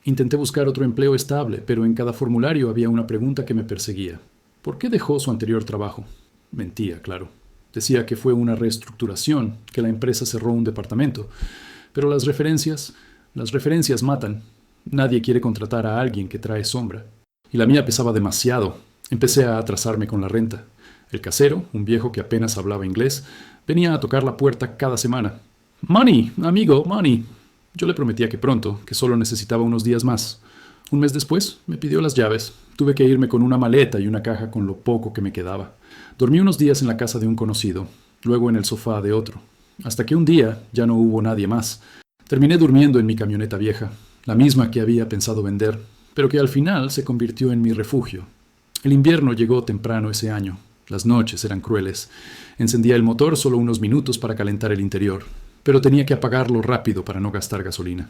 Intenté buscar otro empleo estable, pero en cada formulario había una pregunta que me perseguía. ¿Por qué dejó su anterior trabajo? Mentía, claro. Decía que fue una reestructuración, que la empresa cerró un departamento. Pero las referencias matan. Nadie quiere contratar a alguien que trae sombra. Y la mía pesaba demasiado. Empecé a atrasarme con la renta. El casero, un viejo que apenas hablaba inglés, venía a tocar la puerta cada semana. «Money, amigo, money». Yo le prometía que pronto, que solo necesitaba unos días más. Un mes después, me pidió las llaves. Tuve que irme con una maleta y una caja con lo poco que me quedaba. Dormí unos días en la casa de un conocido, luego en el sofá de otro, hasta que un día ya no hubo nadie más. Terminé durmiendo en mi camioneta vieja, la misma que había pensado vender, pero que al final se convirtió en mi refugio. El invierno llegó temprano ese año. Las noches eran crueles. Encendía el motor solo unos minutos para calentar el interior, pero tenía que apagarlo rápido para no gastar gasolina.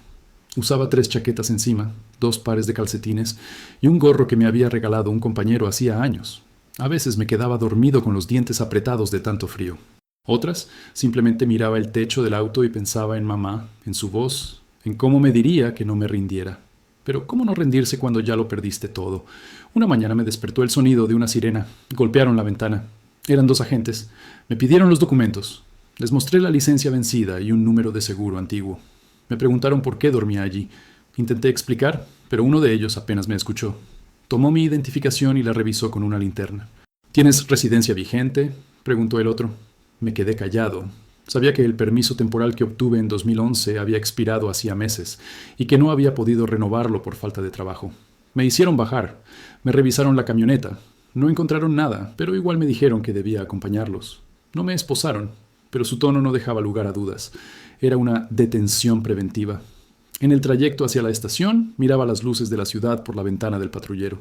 Usaba 3 chaquetas encima, 2 pares de calcetines y un gorro que me había regalado un compañero hacía años. A veces me quedaba dormido con los dientes apretados de tanto frío. Otras, simplemente miraba el techo del auto y pensaba en mamá, en su voz, en cómo me diría que no me rindiera. Pero ¿cómo no rendirse cuando ya lo perdiste todo? Una mañana me despertó el sonido de una sirena. Golpearon la ventana. Eran 2 agentes. Me pidieron los documentos. Les mostré la licencia vencida y un número de seguro antiguo. Me preguntaron por qué dormía allí. Intenté explicar, pero uno de ellos apenas me escuchó. Tomó mi identificación y la revisó con una linterna. ¿Tienes residencia vigente?, preguntó el otro. Me quedé callado. Sabía que el permiso temporal que obtuve en 2011 había expirado hacía meses y que no había podido renovarlo por falta de trabajo. Me hicieron bajar. Me revisaron la camioneta. No encontraron nada, pero igual me dijeron que debía acompañarlos. No me esposaron, pero su tono no dejaba lugar a dudas. Era una detención preventiva. En el trayecto hacia la estación, miraba las luces de la ciudad por la ventana del patrullero.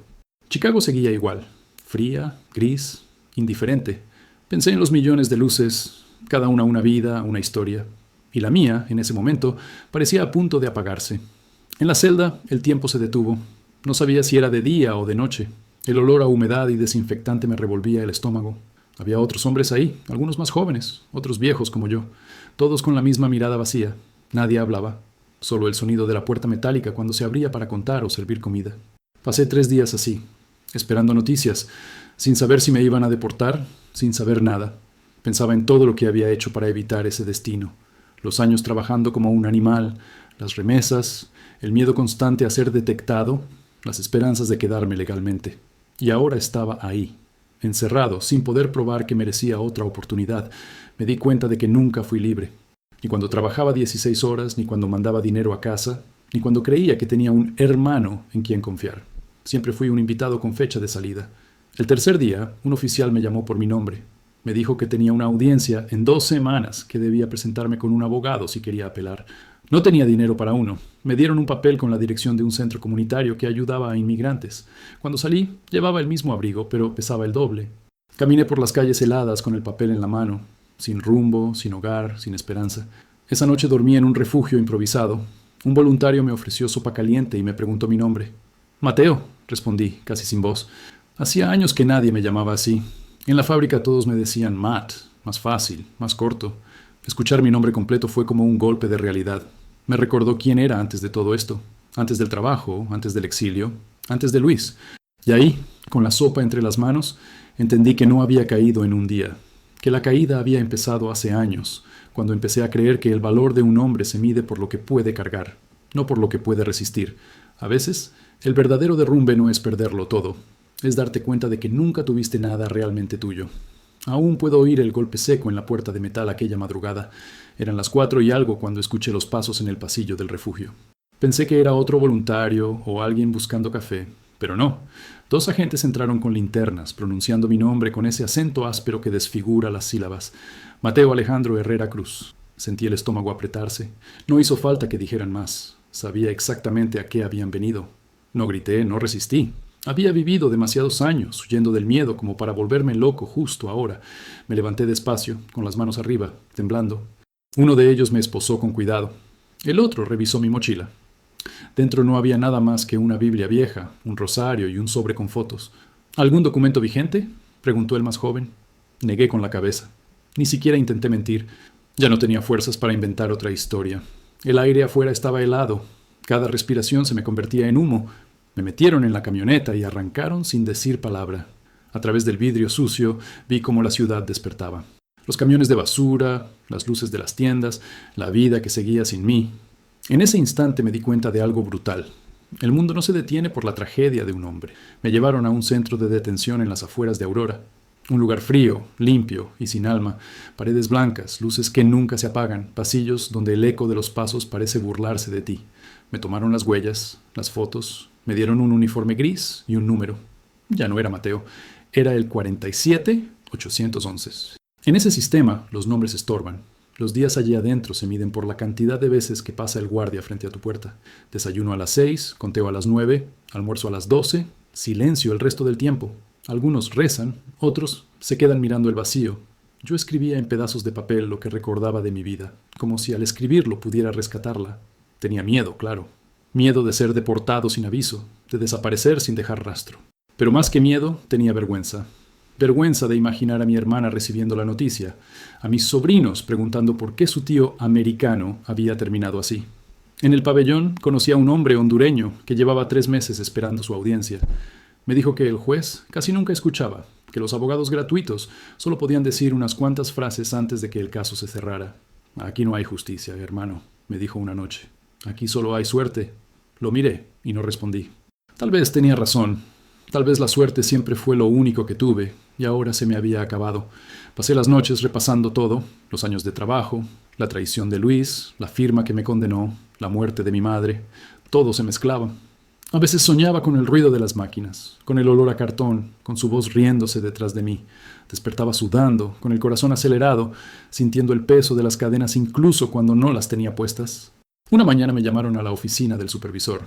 Chicago seguía igual, fría, gris, indiferente. Pensé en los millones de luces, cada una vida, una historia. Y la mía, en ese momento, parecía a punto de apagarse. En la celda, el tiempo se detuvo. No sabía si era de día o de noche. El olor a humedad y desinfectante me revolvía el estómago. Había otros hombres ahí, algunos más jóvenes, otros viejos como yo, todos con la misma mirada vacía. Nadie hablaba, solo el sonido de la puerta metálica cuando se abría para contar o servir comida. Pasé 3 días así, esperando noticias, sin saber si me iban a deportar, sin saber nada. Pensaba en todo lo que había hecho para evitar ese destino. Los años trabajando como un animal, las remesas, el miedo constante a ser detectado, las esperanzas de quedarme legalmente. Y ahora estaba ahí, encerrado, sin poder probar que merecía otra oportunidad. Me di cuenta de que nunca fui libre. Ni cuando trabajaba 16 horas, ni cuando mandaba dinero a casa, ni cuando creía que tenía un hermano en quien confiar. Siempre fui un invitado con fecha de salida. El tercer día, un oficial me llamó por mi nombre. Me dijo que tenía una audiencia en 2 semanas, que debía presentarme con un abogado si quería apelar. No tenía dinero para uno. Me dieron un papel con la dirección de un centro comunitario que ayudaba a inmigrantes. Cuando salí, llevaba el mismo abrigo, pero pesaba el doble. Caminé por las calles heladas con el papel en la mano, sin rumbo, sin hogar, sin esperanza. Esa noche dormí en un refugio improvisado. Un voluntario me ofreció sopa caliente y me preguntó mi nombre. Mateo, respondí, casi sin voz. Hacía años que nadie me llamaba así. En la fábrica todos me decían Matt, más fácil, más corto. Escuchar mi nombre completo fue como un golpe de realidad. Me recordó quién era antes de todo esto, antes del trabajo, antes del exilio, antes de Luis. Y ahí, con la sopa entre las manos, entendí que no había caído en un día, que la caída había empezado hace años, cuando empecé a creer que el valor de un hombre se mide por lo que puede cargar, no por lo que puede resistir. A veces, el verdadero derrumbe no es perderlo todo, es darte cuenta de que nunca tuviste nada realmente tuyo. Aún puedo oír el golpe seco en la puerta de metal aquella madrugada. Eran las 4 y algo cuando escuché los pasos en el pasillo del refugio. Pensé que era otro voluntario o alguien buscando café, pero no. 2 agentes entraron con linternas, pronunciando mi nombre con ese acento áspero que desfigura las sílabas. Mateo Alejandro Herrera Cruz. Sentí el estómago apretarse. No hizo falta que dijeran más. Sabía exactamente a qué habían venido. No grité, no resistí. Había vivido demasiados años huyendo del miedo como para volverme loco justo ahora. Me levanté despacio, con las manos arriba, temblando. Uno de ellos me esposó con cuidado. El otro revisó mi mochila. Dentro no había nada más que una Biblia vieja, un rosario y un sobre con fotos. ¿Algún documento vigente?, preguntó el más joven. Negué con la cabeza. Ni siquiera intenté mentir. Ya no tenía fuerzas para inventar otra historia. El aire afuera estaba helado. Cada respiración se me convertía en humo. Me metieron en la camioneta y arrancaron sin decir palabra. A través del vidrio sucio vi cómo la ciudad despertaba. Los camiones de basura, las luces de las tiendas, la vida que seguía sin mí. En ese instante me di cuenta de algo brutal. El mundo no se detiene por la tragedia de un hombre. Me llevaron a un centro de detención en las afueras de Aurora. Un lugar frío, limpio y sin alma. Paredes blancas, luces que nunca se apagan, pasillos donde el eco de los pasos parece burlarse de ti. Me tomaron las huellas, las fotos. Me dieron un uniforme gris y un número. Ya no era Mateo, era el 47811. En ese sistema, los nombres estorban. Los días allí adentro se miden por la cantidad de veces que pasa el guardia frente a tu puerta. Desayuno a las 6, conteo a las 9, almuerzo a las 12, silencio el resto del tiempo. Algunos rezan, otros se quedan mirando el vacío. Yo escribía en pedazos de papel lo que recordaba de mi vida, como si al escribirlo pudiera rescatarla. Tenía miedo, claro. Miedo de ser deportado sin aviso, de desaparecer sin dejar rastro. Pero más que miedo, tenía vergüenza. Vergüenza de imaginar a mi hermana recibiendo la noticia, a mis sobrinos preguntando por qué su tío americano había terminado así. En el pabellón conocí a un hombre hondureño que llevaba 3 meses esperando su audiencia. Me dijo que el juez casi nunca escuchaba, que los abogados gratuitos solo podían decir unas cuantas frases antes de que el caso se cerrara. Aquí no hay justicia, hermano, me dijo una noche. Aquí solo hay suerte. Lo miré y no respondí. Tal vez tenía razón. Tal vez la suerte siempre fue lo único que tuve y ahora se me había acabado. Pasé las noches repasando todo, los años de trabajo, la traición de Luis, la firma que me condenó, la muerte de mi madre. Todo se mezclaba. A veces soñaba con el ruido de las máquinas, con el olor a cartón, con su voz riéndose detrás de mí. Despertaba sudando, con el corazón acelerado, sintiendo el peso de las cadenas incluso cuando no las tenía puestas. Una mañana me llamaron a la oficina del supervisor.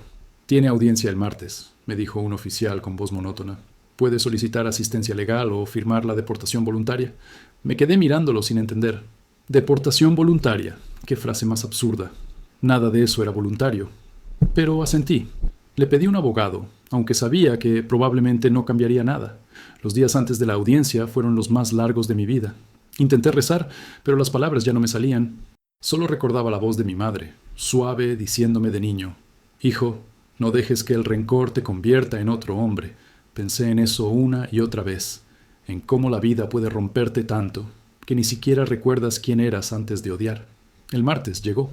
«Tiene audiencia el martes», me dijo un oficial con voz monótona. «¿Puede solicitar asistencia legal o firmar la deportación voluntaria?» Me quedé mirándolo sin entender. «Deportación voluntaria. Qué frase más absurda. Nada de eso era voluntario». Pero asentí. Le pedí un abogado, aunque sabía que probablemente no cambiaría nada. Los días antes de la audiencia fueron los más largos de mi vida. Intenté rezar, pero las palabras ya no me salían. Solo recordaba la voz de mi madre, suave, diciéndome de niño: «Hijo, no dejes que el rencor te convierta en otro hombre». Pensé en eso una y otra vez, en cómo la vida puede romperte tanto que ni siquiera recuerdas quién eras antes de odiar. El martes llegó.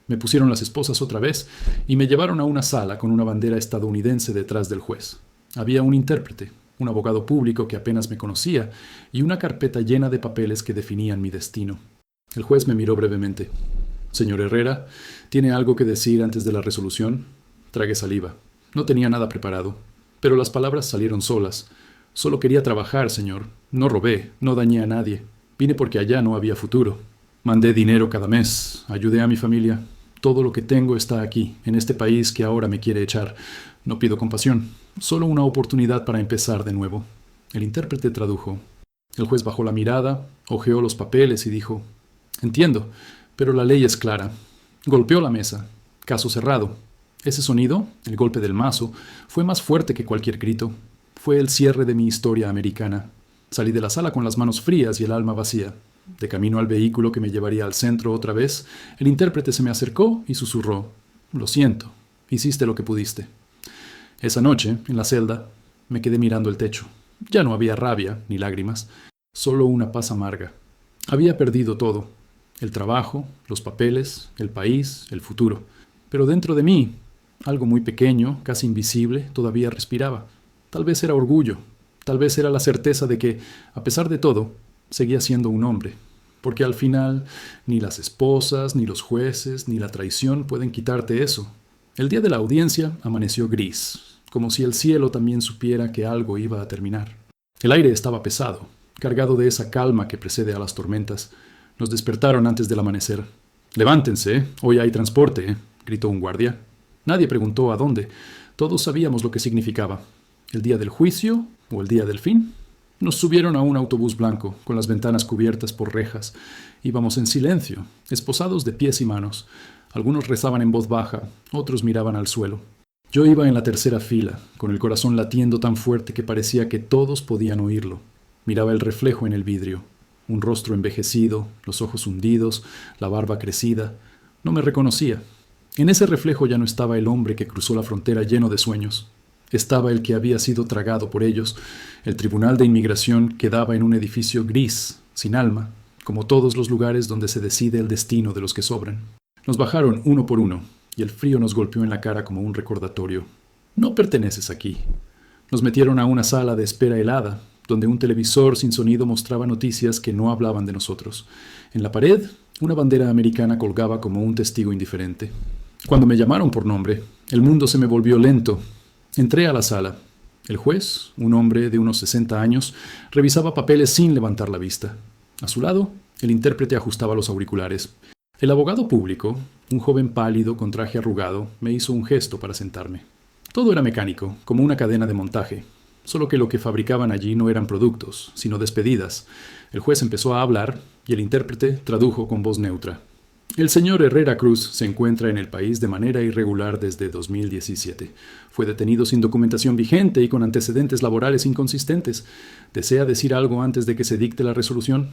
Me pusieron las esposas otra vez y me llevaron a una sala con una bandera estadounidense detrás del juez. Había un intérprete, un abogado público que apenas me conocía y una carpeta llena de papeles que definían mi destino. El juez me miró brevemente. «Señor Herrera, ¿tiene algo que decir antes de la resolución?» Tragué saliva. No tenía nada preparado, pero las palabras salieron solas. «Solo quería trabajar, señor. No robé, no dañé a nadie. Vine porque allá no había futuro. Mandé dinero cada mes, ayudé a mi familia. Todo lo que tengo está aquí, en este país que ahora me quiere echar. No pido compasión, solo una oportunidad para empezar de nuevo. El intérprete tradujo. El juez bajó la mirada, hojeó los papeles y dijo: Entiendo, pero la ley es clara. Golpeó la mesa. Caso cerrado. Ese sonido, el golpe del mazo, fue más fuerte que cualquier grito. Fue el cierre de mi historia americana. Salí de la sala con las manos frías y el alma vacía. De camino al vehículo que me llevaría al centro otra vez, el intérprete se me acercó y susurró: Lo siento, hiciste lo que pudiste. Esa noche, en la celda, me quedé mirando el techo. Ya no había rabia ni lágrimas, solo una paz amarga. Había perdido todo: el trabajo, los papeles, el país, el futuro. Pero dentro de mí, algo muy pequeño, casi invisible, todavía respiraba. Tal vez era orgullo, tal vez era la certeza de que, a pesar de todo, seguía siendo un hombre. Porque al final, ni las esposas, ni los jueces, ni la traición pueden quitarte eso. El día de la audiencia amaneció gris, como si el cielo también supiera que algo iba a terminar. El aire estaba pesado, cargado de esa calma que precede a las tormentas. Nos despertaron antes del amanecer. «Levántense, hoy hay transporte», gritó un guardia. Nadie preguntó a dónde. Todos sabíamos lo que significaba. ¿El día del juicio o el día del fin? Nos subieron a un autobús blanco, con las ventanas cubiertas por rejas. Íbamos en silencio, esposados de pies y manos. Algunos rezaban en voz baja, otros miraban al suelo. Yo iba en la tercera fila, con el corazón latiendo tan fuerte que parecía que todos podían oírlo. Miraba el reflejo en el vidrio. Un rostro envejecido, los ojos hundidos, la barba crecida. No me reconocía. En ese reflejo ya no estaba el hombre que cruzó la frontera lleno de sueños. Estaba el que había sido tragado por ellos. El tribunal de inmigración quedaba en un edificio gris, sin alma, como todos los lugares donde se decide el destino de los que sobran. Nos bajaron uno por uno, y el frío nos golpeó en la cara como un recordatorio. No perteneces aquí. Nos metieron a una sala de espera helada, donde un televisor sin sonido mostraba noticias que no hablaban de nosotros. En la pared, una bandera americana colgaba como un testigo indiferente. Cuando me llamaron por nombre, el mundo se me volvió lento. Entré a la sala. El juez, un hombre de unos 60 años, revisaba papeles sin levantar la vista. A su lado, el intérprete ajustaba los auriculares. El abogado público, un joven pálido con traje arrugado, me hizo un gesto para sentarme. Todo era mecánico, como una cadena de montaje. Solo que lo que fabricaban allí no eran productos, sino despedidas. El juez empezó a hablar y el intérprete tradujo con voz neutra. El señor Herrera Cruz se encuentra en el país de manera irregular desde 2017. Fue detenido sin documentación vigente y con antecedentes laborales inconsistentes. ¿Desea decir algo antes de que se dicte la resolución?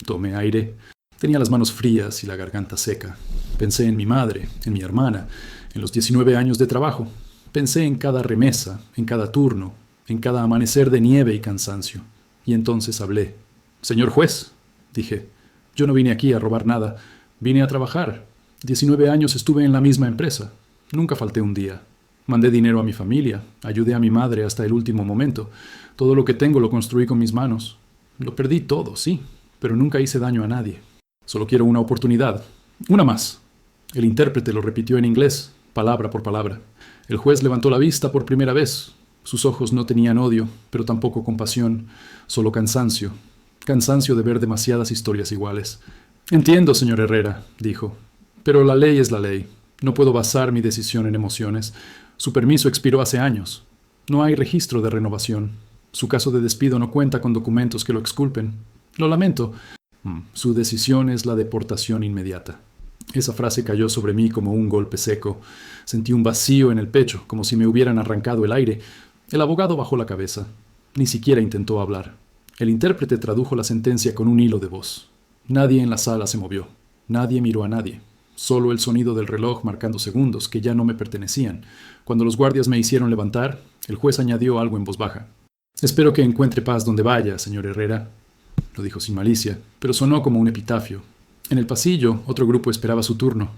Tomé aire. Tenía las manos frías y la garganta seca. Pensé en mi madre, en mi hermana, en los 19 años de trabajo. Pensé en cada remesa, en cada turno, en cada amanecer de nieve y cansancio. Y entonces hablé. «Señor juez», dije, «yo no vine aquí a robar nada. Vine a trabajar. 19 años estuve en la misma empresa. Nunca falté un día. Mandé dinero a mi familia. Ayudé a mi madre hasta el último momento. Todo lo que tengo lo construí con mis manos. Lo perdí todo, sí, pero nunca hice daño a nadie. Solo quiero una oportunidad. Una más». El intérprete lo repitió en inglés, palabra por palabra. El juez levantó la vista por primera vez. Sus ojos no tenían odio, pero tampoco compasión, solo cansancio. Cansancio de ver demasiadas historias iguales. «Entiendo, señor Herrera», dijo, «pero la ley es la ley. No puedo basar mi decisión en emociones. Su permiso expiró hace años. No hay registro de renovación. Su caso de despido no cuenta con documentos que lo exculpen. Lo lamento. Su decisión es la deportación inmediata». Esa frase cayó sobre mí como un golpe seco. Sentí un vacío en el pecho, como si me hubieran arrancado el aire. El abogado bajó la cabeza. Ni siquiera intentó hablar. El intérprete tradujo la sentencia con un hilo de voz. Nadie en la sala se movió. Nadie miró a nadie. Solo el sonido del reloj marcando segundos que ya no me pertenecían. Cuando los guardias me hicieron levantar, el juez añadió algo en voz baja. «Espero que encuentre paz donde vaya, señor Herrera». Lo dijo sin malicia, pero sonó como un epitafio. En el pasillo, otro grupo esperaba su turno.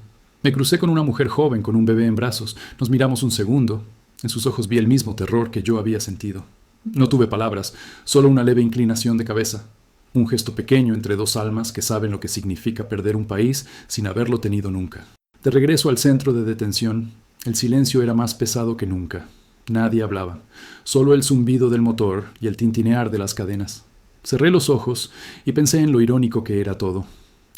Me crucé con una mujer joven con un bebé en brazos. Nos miramos un segundo. En sus ojos vi el mismo terror que yo había sentido. No tuve palabras, solo una leve inclinación de cabeza. Un gesto pequeño entre dos almas que saben lo que significa perder un país sin haberlo tenido nunca. De regreso al centro de detención, el silencio era más pesado que nunca. Nadie hablaba, solo el zumbido del motor y el tintinear de las cadenas. Cerré los ojos y pensé en lo irónico que era todo.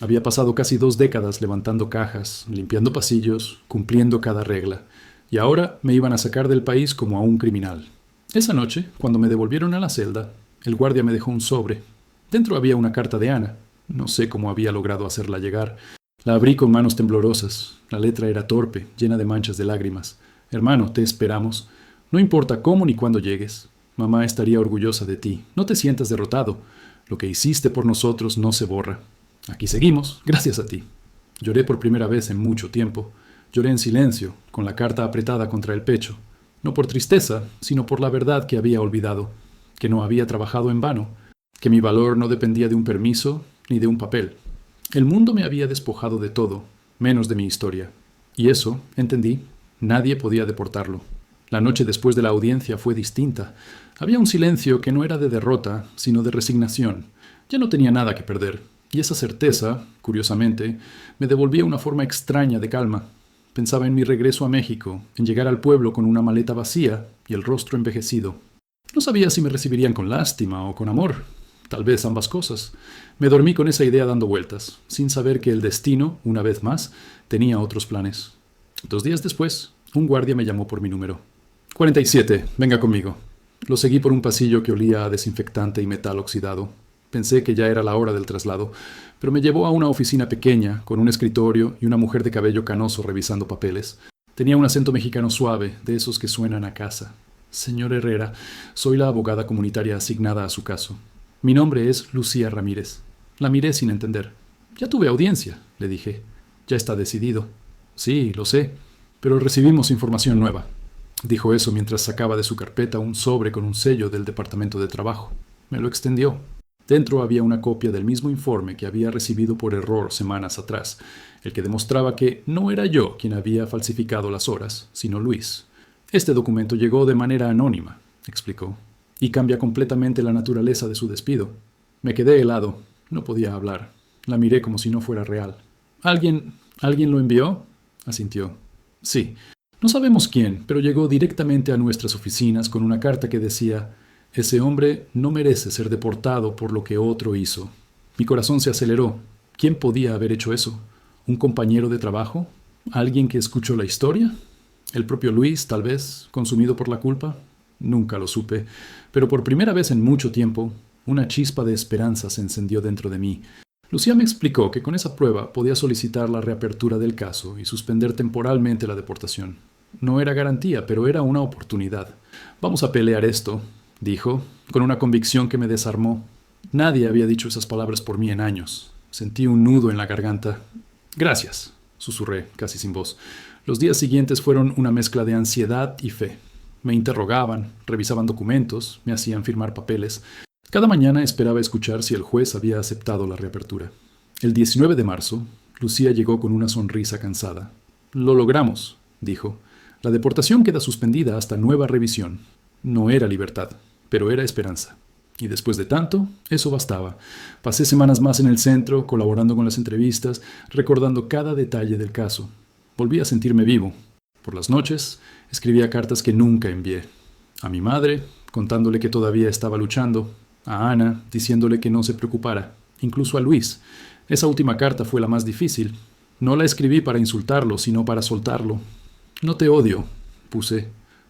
Había pasado casi 2 décadas levantando cajas, limpiando pasillos, cumpliendo cada regla, y ahora me iban a sacar del país como a un criminal. Esa noche, cuando me devolvieron a la celda, el guardia me dejó un sobre. Dentro había una carta de Ana. No sé cómo había logrado hacerla llegar. La abrí con manos temblorosas. La letra era torpe, llena de manchas de lágrimas. Hermano, te esperamos. No importa cómo ni cuándo llegues. Mamá estaría orgullosa de ti. No te sientas derrotado. Lo que hiciste por nosotros no se borra. Aquí seguimos, gracias a ti. Lloré por primera vez en mucho tiempo. Lloré en silencio, con la carta apretada contra el pecho. No por tristeza, sino por la verdad que había olvidado, que no había trabajado en vano, que mi valor no dependía de un permiso ni de un papel. El mundo me había despojado de todo, menos de mi historia. Y eso, entendí, nadie podía deportarlo. La noche después de la audiencia fue distinta. Había un silencio que no era de derrota, sino de resignación. Ya no tenía nada que perder. Y esa certeza, curiosamente, me devolvía una forma extraña de calma. Pensaba en mi regreso a México, en llegar al pueblo con una maleta vacía y el rostro envejecido. No sabía si me recibirían con lástima o con amor. Tal vez ambas cosas. Me dormí con esa idea dando vueltas, sin saber que el destino, una vez más, tenía otros planes. 2 días después, un guardia me llamó por mi número. 47, venga conmigo. Lo seguí por un pasillo que olía a desinfectante y metal oxidado. Pensé que ya era la hora del traslado, pero me llevó a una oficina pequeña, con un escritorio y una mujer de cabello canoso revisando papeles. Tenía un acento mexicano suave, de esos que suenan a casa. Señor Herrera, soy la abogada comunitaria asignada a su caso. Mi nombre es Lucía Ramírez. La miré sin entender. Ya tuve audiencia, le dije. Ya está decidido. Sí, lo sé, pero recibimos información nueva. Dijo eso mientras sacaba de su carpeta un sobre con un sello del Departamento de Trabajo. Me lo extendió. Dentro había una copia del mismo informe que había recibido por error semanas atrás, el que demostraba que no era yo quien había falsificado las horas, sino Luis. Este documento llegó de manera anónima, explicó, y cambia completamente la naturaleza de su despido. Me quedé helado, no podía hablar. La miré como si no fuera real. ¿Alguien lo envió? Asintió. Sí. No sabemos quién, pero llegó directamente a nuestras oficinas con una carta que decía: ese hombre no merece ser deportado por lo que otro hizo. Mi corazón se aceleró. ¿Quién podía haber hecho eso? ¿Un compañero de trabajo? ¿Alguien que escuchó la historia? ¿El propio Luis, tal vez, consumido por la culpa? Nunca lo supe, pero por primera vez en mucho tiempo, una chispa de esperanza se encendió dentro de mí. Lucía me explicó que con esa prueba podía solicitar la reapertura del caso y suspender temporalmente la deportación. No era garantía, pero era una oportunidad. Vamos a pelear esto, dijo, con una convicción que me desarmó. Nadie había dicho esas palabras por mí en años. Sentí un nudo en la garganta. Gracias, susurré, casi sin voz. Los días siguientes fueron una mezcla de ansiedad y fe. Me interrogaban, revisaban documentos, me hacían firmar papeles. Cada mañana esperaba escuchar si el juez había aceptado la reapertura. El 19 de marzo, Lucía llegó con una sonrisa cansada. Lo logramos, dijo. La deportación queda suspendida hasta nueva revisión. No era libertad, pero era esperanza. Y después de tanto, eso bastaba. Pasé semanas más en el centro, colaborando con las entrevistas, recordando cada detalle del caso. Volví a sentirme vivo. Por las noches, escribía cartas que nunca envié. A mi madre, contándole que todavía estaba luchando. A Ana, diciéndole que no se preocupara. Incluso a Luis. Esa última carta fue la más difícil. No la escribí para insultarlo, sino para soltarlo. No te odio, puse.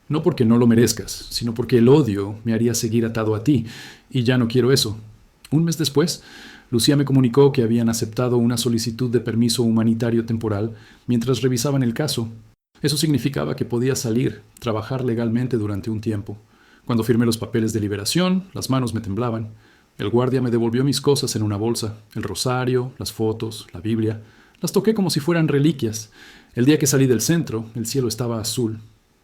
No porque no lo merezcas, sino porque el odio me haría seguir atado a ti, y ya no quiero eso. Un mes después, Lucía me comunicó que habían aceptado una solicitud de permiso humanitario temporal mientras revisaban el caso. Eso significaba que podía salir, trabajar legalmente durante un tiempo. Cuando firmé los papeles de liberación, las manos me temblaban. El guardia me devolvió mis cosas en una bolsa, el rosario, las fotos, la Biblia. Las toqué como si fueran reliquias. El día que salí del centro, el cielo estaba azul.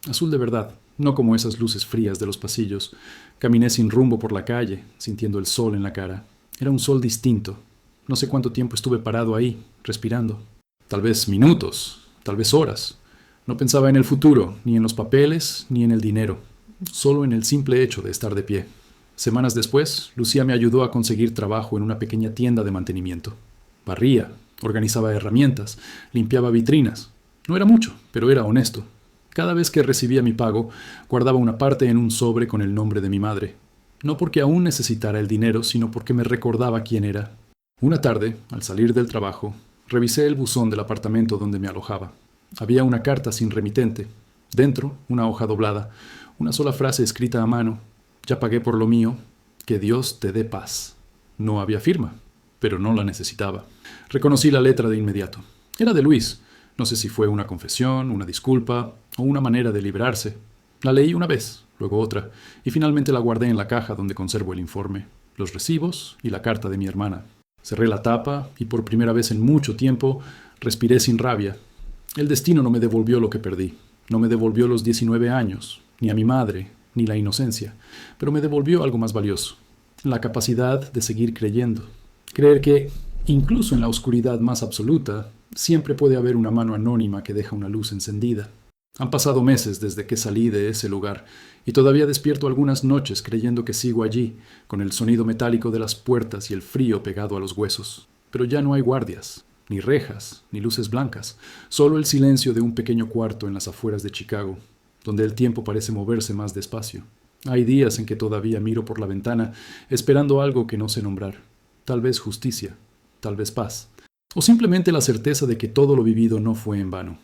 Azul de verdad, no como esas luces frías de los pasillos. Caminé sin rumbo por la calle, sintiendo el sol en la cara. Era un sol distinto. No sé cuánto tiempo estuve parado ahí, respirando. Tal vez minutos, tal vez horas. No pensaba en el futuro, ni en los papeles, ni en el dinero. Solo en el simple hecho de estar de pie. Semanas después, Lucía me ayudó a conseguir trabajo en una pequeña tienda de mantenimiento. Barría, organizaba herramientas, limpiaba vitrinas. No era mucho, pero era honesto. Cada vez que recibía mi pago, guardaba una parte en un sobre con el nombre de mi madre. No porque aún necesitara el dinero, sino porque me recordaba quién era. Una tarde, al salir del trabajo, revisé el buzón del apartamento donde me alojaba. Había una carta sin remitente. Dentro, una hoja doblada, una sola frase escrita a mano. Ya pagué por lo mío. Que Dios te dé paz. No había firma, pero no la necesitaba. Reconocí la letra de inmediato. Era de Luis. No sé si fue una confesión, una disculpa o una manera de librarse. La leí una vez, luego otra, y finalmente la guardé en la caja donde conservo el informe, los recibos y la carta de mi hermana. Cerré la tapa y por primera vez en mucho tiempo respiré sin rabia. El destino no me devolvió lo que perdí. No me devolvió los 19 años, ni a mi madre, ni la inocencia, pero me devolvió algo más valioso, la capacidad de seguir creyendo. Creer que, incluso en la oscuridad más absoluta, siempre puede haber una mano anónima que deja una luz encendida. Han pasado meses desde que salí de ese lugar y todavía despierto algunas noches creyendo que sigo allí, con el sonido metálico de las puertas y el frío pegado a los huesos. Pero ya no hay guardias, ni rejas, ni luces blancas, solo el silencio de un pequeño cuarto en las afueras de Chicago, donde el tiempo parece moverse más despacio. Hay días en que todavía miro por la ventana, esperando algo que no sé nombrar. Tal vez justicia, tal vez paz, o simplemente la certeza de que todo lo vivido no fue en vano.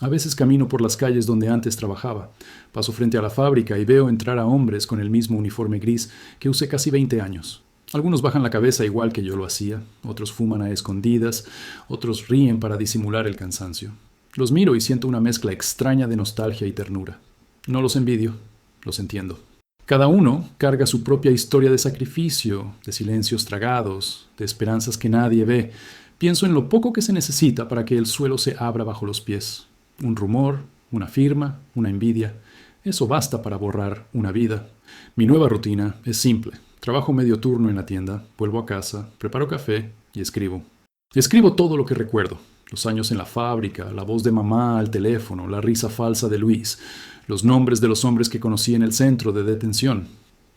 A veces camino por las calles donde antes trabajaba. Paso frente a la fábrica y veo entrar a hombres con el mismo uniforme gris que usé casi 20 años. Algunos bajan la cabeza igual que yo lo hacía, otros fuman a escondidas, otros ríen para disimular el cansancio. Los miro y siento una mezcla extraña de nostalgia y ternura. No los envidio, los entiendo. Cada uno carga su propia historia de sacrificio, de silencios tragados, de esperanzas que nadie ve. Pienso en lo poco que se necesita para que el suelo se abra bajo los pies. Un rumor, una firma, una envidia. Eso basta para borrar una vida. Mi nueva rutina es simple. Trabajo medio turno en la tienda, vuelvo a casa, preparo café y escribo. Escribo todo lo que recuerdo. Los años en la fábrica, la voz de mamá al teléfono, la risa falsa de Luis, los nombres de los hombres que conocí en el centro de detención.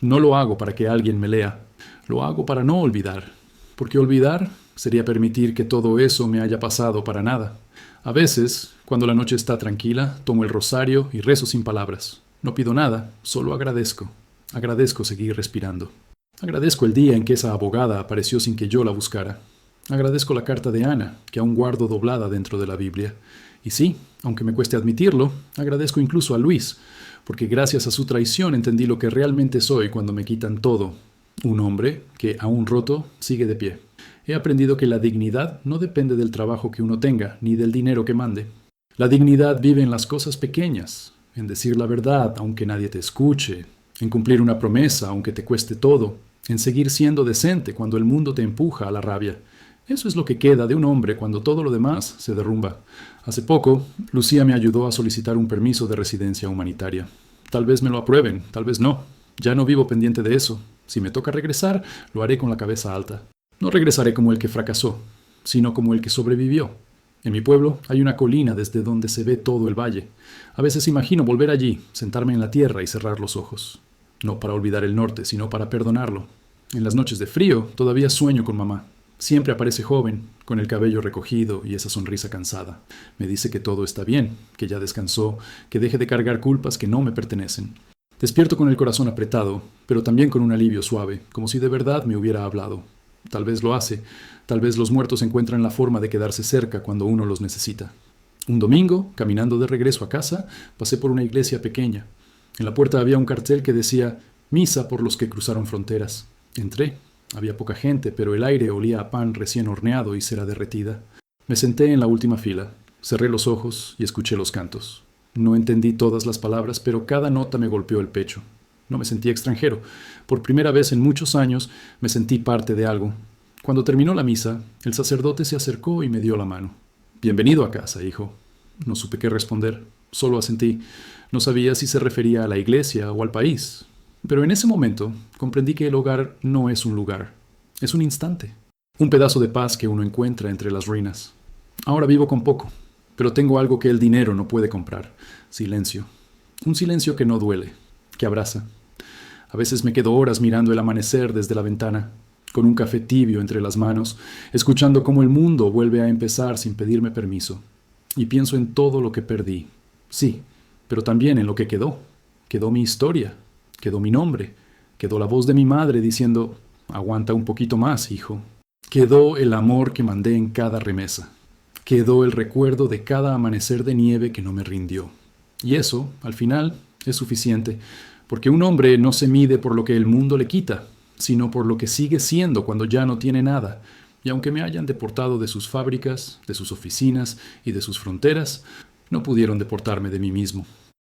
No lo hago para que alguien me lea. Lo hago para no olvidar. Porque olvidar sería permitir que todo eso me haya pasado para nada. A veces, cuando la noche está tranquila, tomo el rosario y rezo sin palabras. No pido nada, solo agradezco. Agradezco seguir respirando. Agradezco el día en que esa abogada apareció sin que yo la buscara. Agradezco la carta de Ana, que aún guardo doblada dentro de la Biblia. Y sí, aunque me cueste admitirlo, agradezco incluso a Luis, porque gracias a su traición entendí lo que realmente soy cuando me quitan todo. Un hombre que, aún roto, sigue de pie. He aprendido que la dignidad no depende del trabajo que uno tenga, ni del dinero que mande. La dignidad vive en las cosas pequeñas, en decir la verdad aunque nadie te escuche, en cumplir una promesa aunque te cueste todo, en seguir siendo decente cuando el mundo te empuja a la rabia. Eso es lo que queda de un hombre cuando todo lo demás se derrumba. Hace poco, Lucía me ayudó a solicitar un permiso de residencia humanitaria. Tal vez me lo aprueben, tal vez no. Ya no vivo pendiente de eso. Si me toca regresar, lo haré con la cabeza alta. No regresaré como el que fracasó, sino como el que sobrevivió. En mi pueblo hay una colina desde donde se ve todo el valle. A veces imagino volver allí, sentarme en la tierra y cerrar los ojos. No para olvidar el norte, sino para perdonarlo. En las noches de frío todavía sueño con mamá. Siempre aparece joven, con el cabello recogido y esa sonrisa cansada. Me dice que todo está bien, que ya descansó, que deje de cargar culpas que no me pertenecen. Despierto con el corazón apretado, pero también con un alivio suave, como si de verdad me hubiera hablado. Tal vez lo hace, tal vez los muertos encuentran la forma de quedarse cerca cuando uno los necesita. Un domingo, caminando de regreso a casa, pasé por una iglesia pequeña. En la puerta había un cartel que decía «Misa por los que cruzaron fronteras». Entré. Había poca gente, pero el aire olía a pan recién horneado y cera derretida. Me senté en la última fila, cerré los ojos y escuché los cantos. No entendí todas las palabras, pero cada nota me golpeó el pecho. No me sentí extranjero. Por primera vez en muchos años me sentí parte de algo. Cuando terminó la misa, el sacerdote se acercó y me dio la mano. «Bienvenido a casa, hijo». No supe qué responder. Solo asentí. No sabía si se refería a la iglesia o al país. Pero en ese momento comprendí que el hogar no es un lugar, es un instante, un pedazo de paz que uno encuentra entre las ruinas. Ahora vivo con poco, pero tengo algo que el dinero no puede comprar: silencio. Un silencio que no duele, que abraza. A veces me quedo horas mirando el amanecer desde la ventana, con un café tibio entre las manos, escuchando cómo el mundo vuelve a empezar sin pedirme permiso. Y pienso en todo lo que perdí. Sí, pero también en lo que quedó. Quedó mi historia. Quedó mi nombre, quedó la voz de mi madre diciendo «Aguanta un poquito más, hijo». Quedó el amor que mandé en cada remesa. Quedó el recuerdo de cada amanecer de nieve que no me rindió. Y eso, al final, es suficiente, porque un hombre no se mide por lo que el mundo le quita, sino por lo que sigue siendo cuando ya no tiene nada. Y aunque me hayan deportado de sus fábricas, de sus oficinas y de sus fronteras, no pudieron deportarme de mí mismo.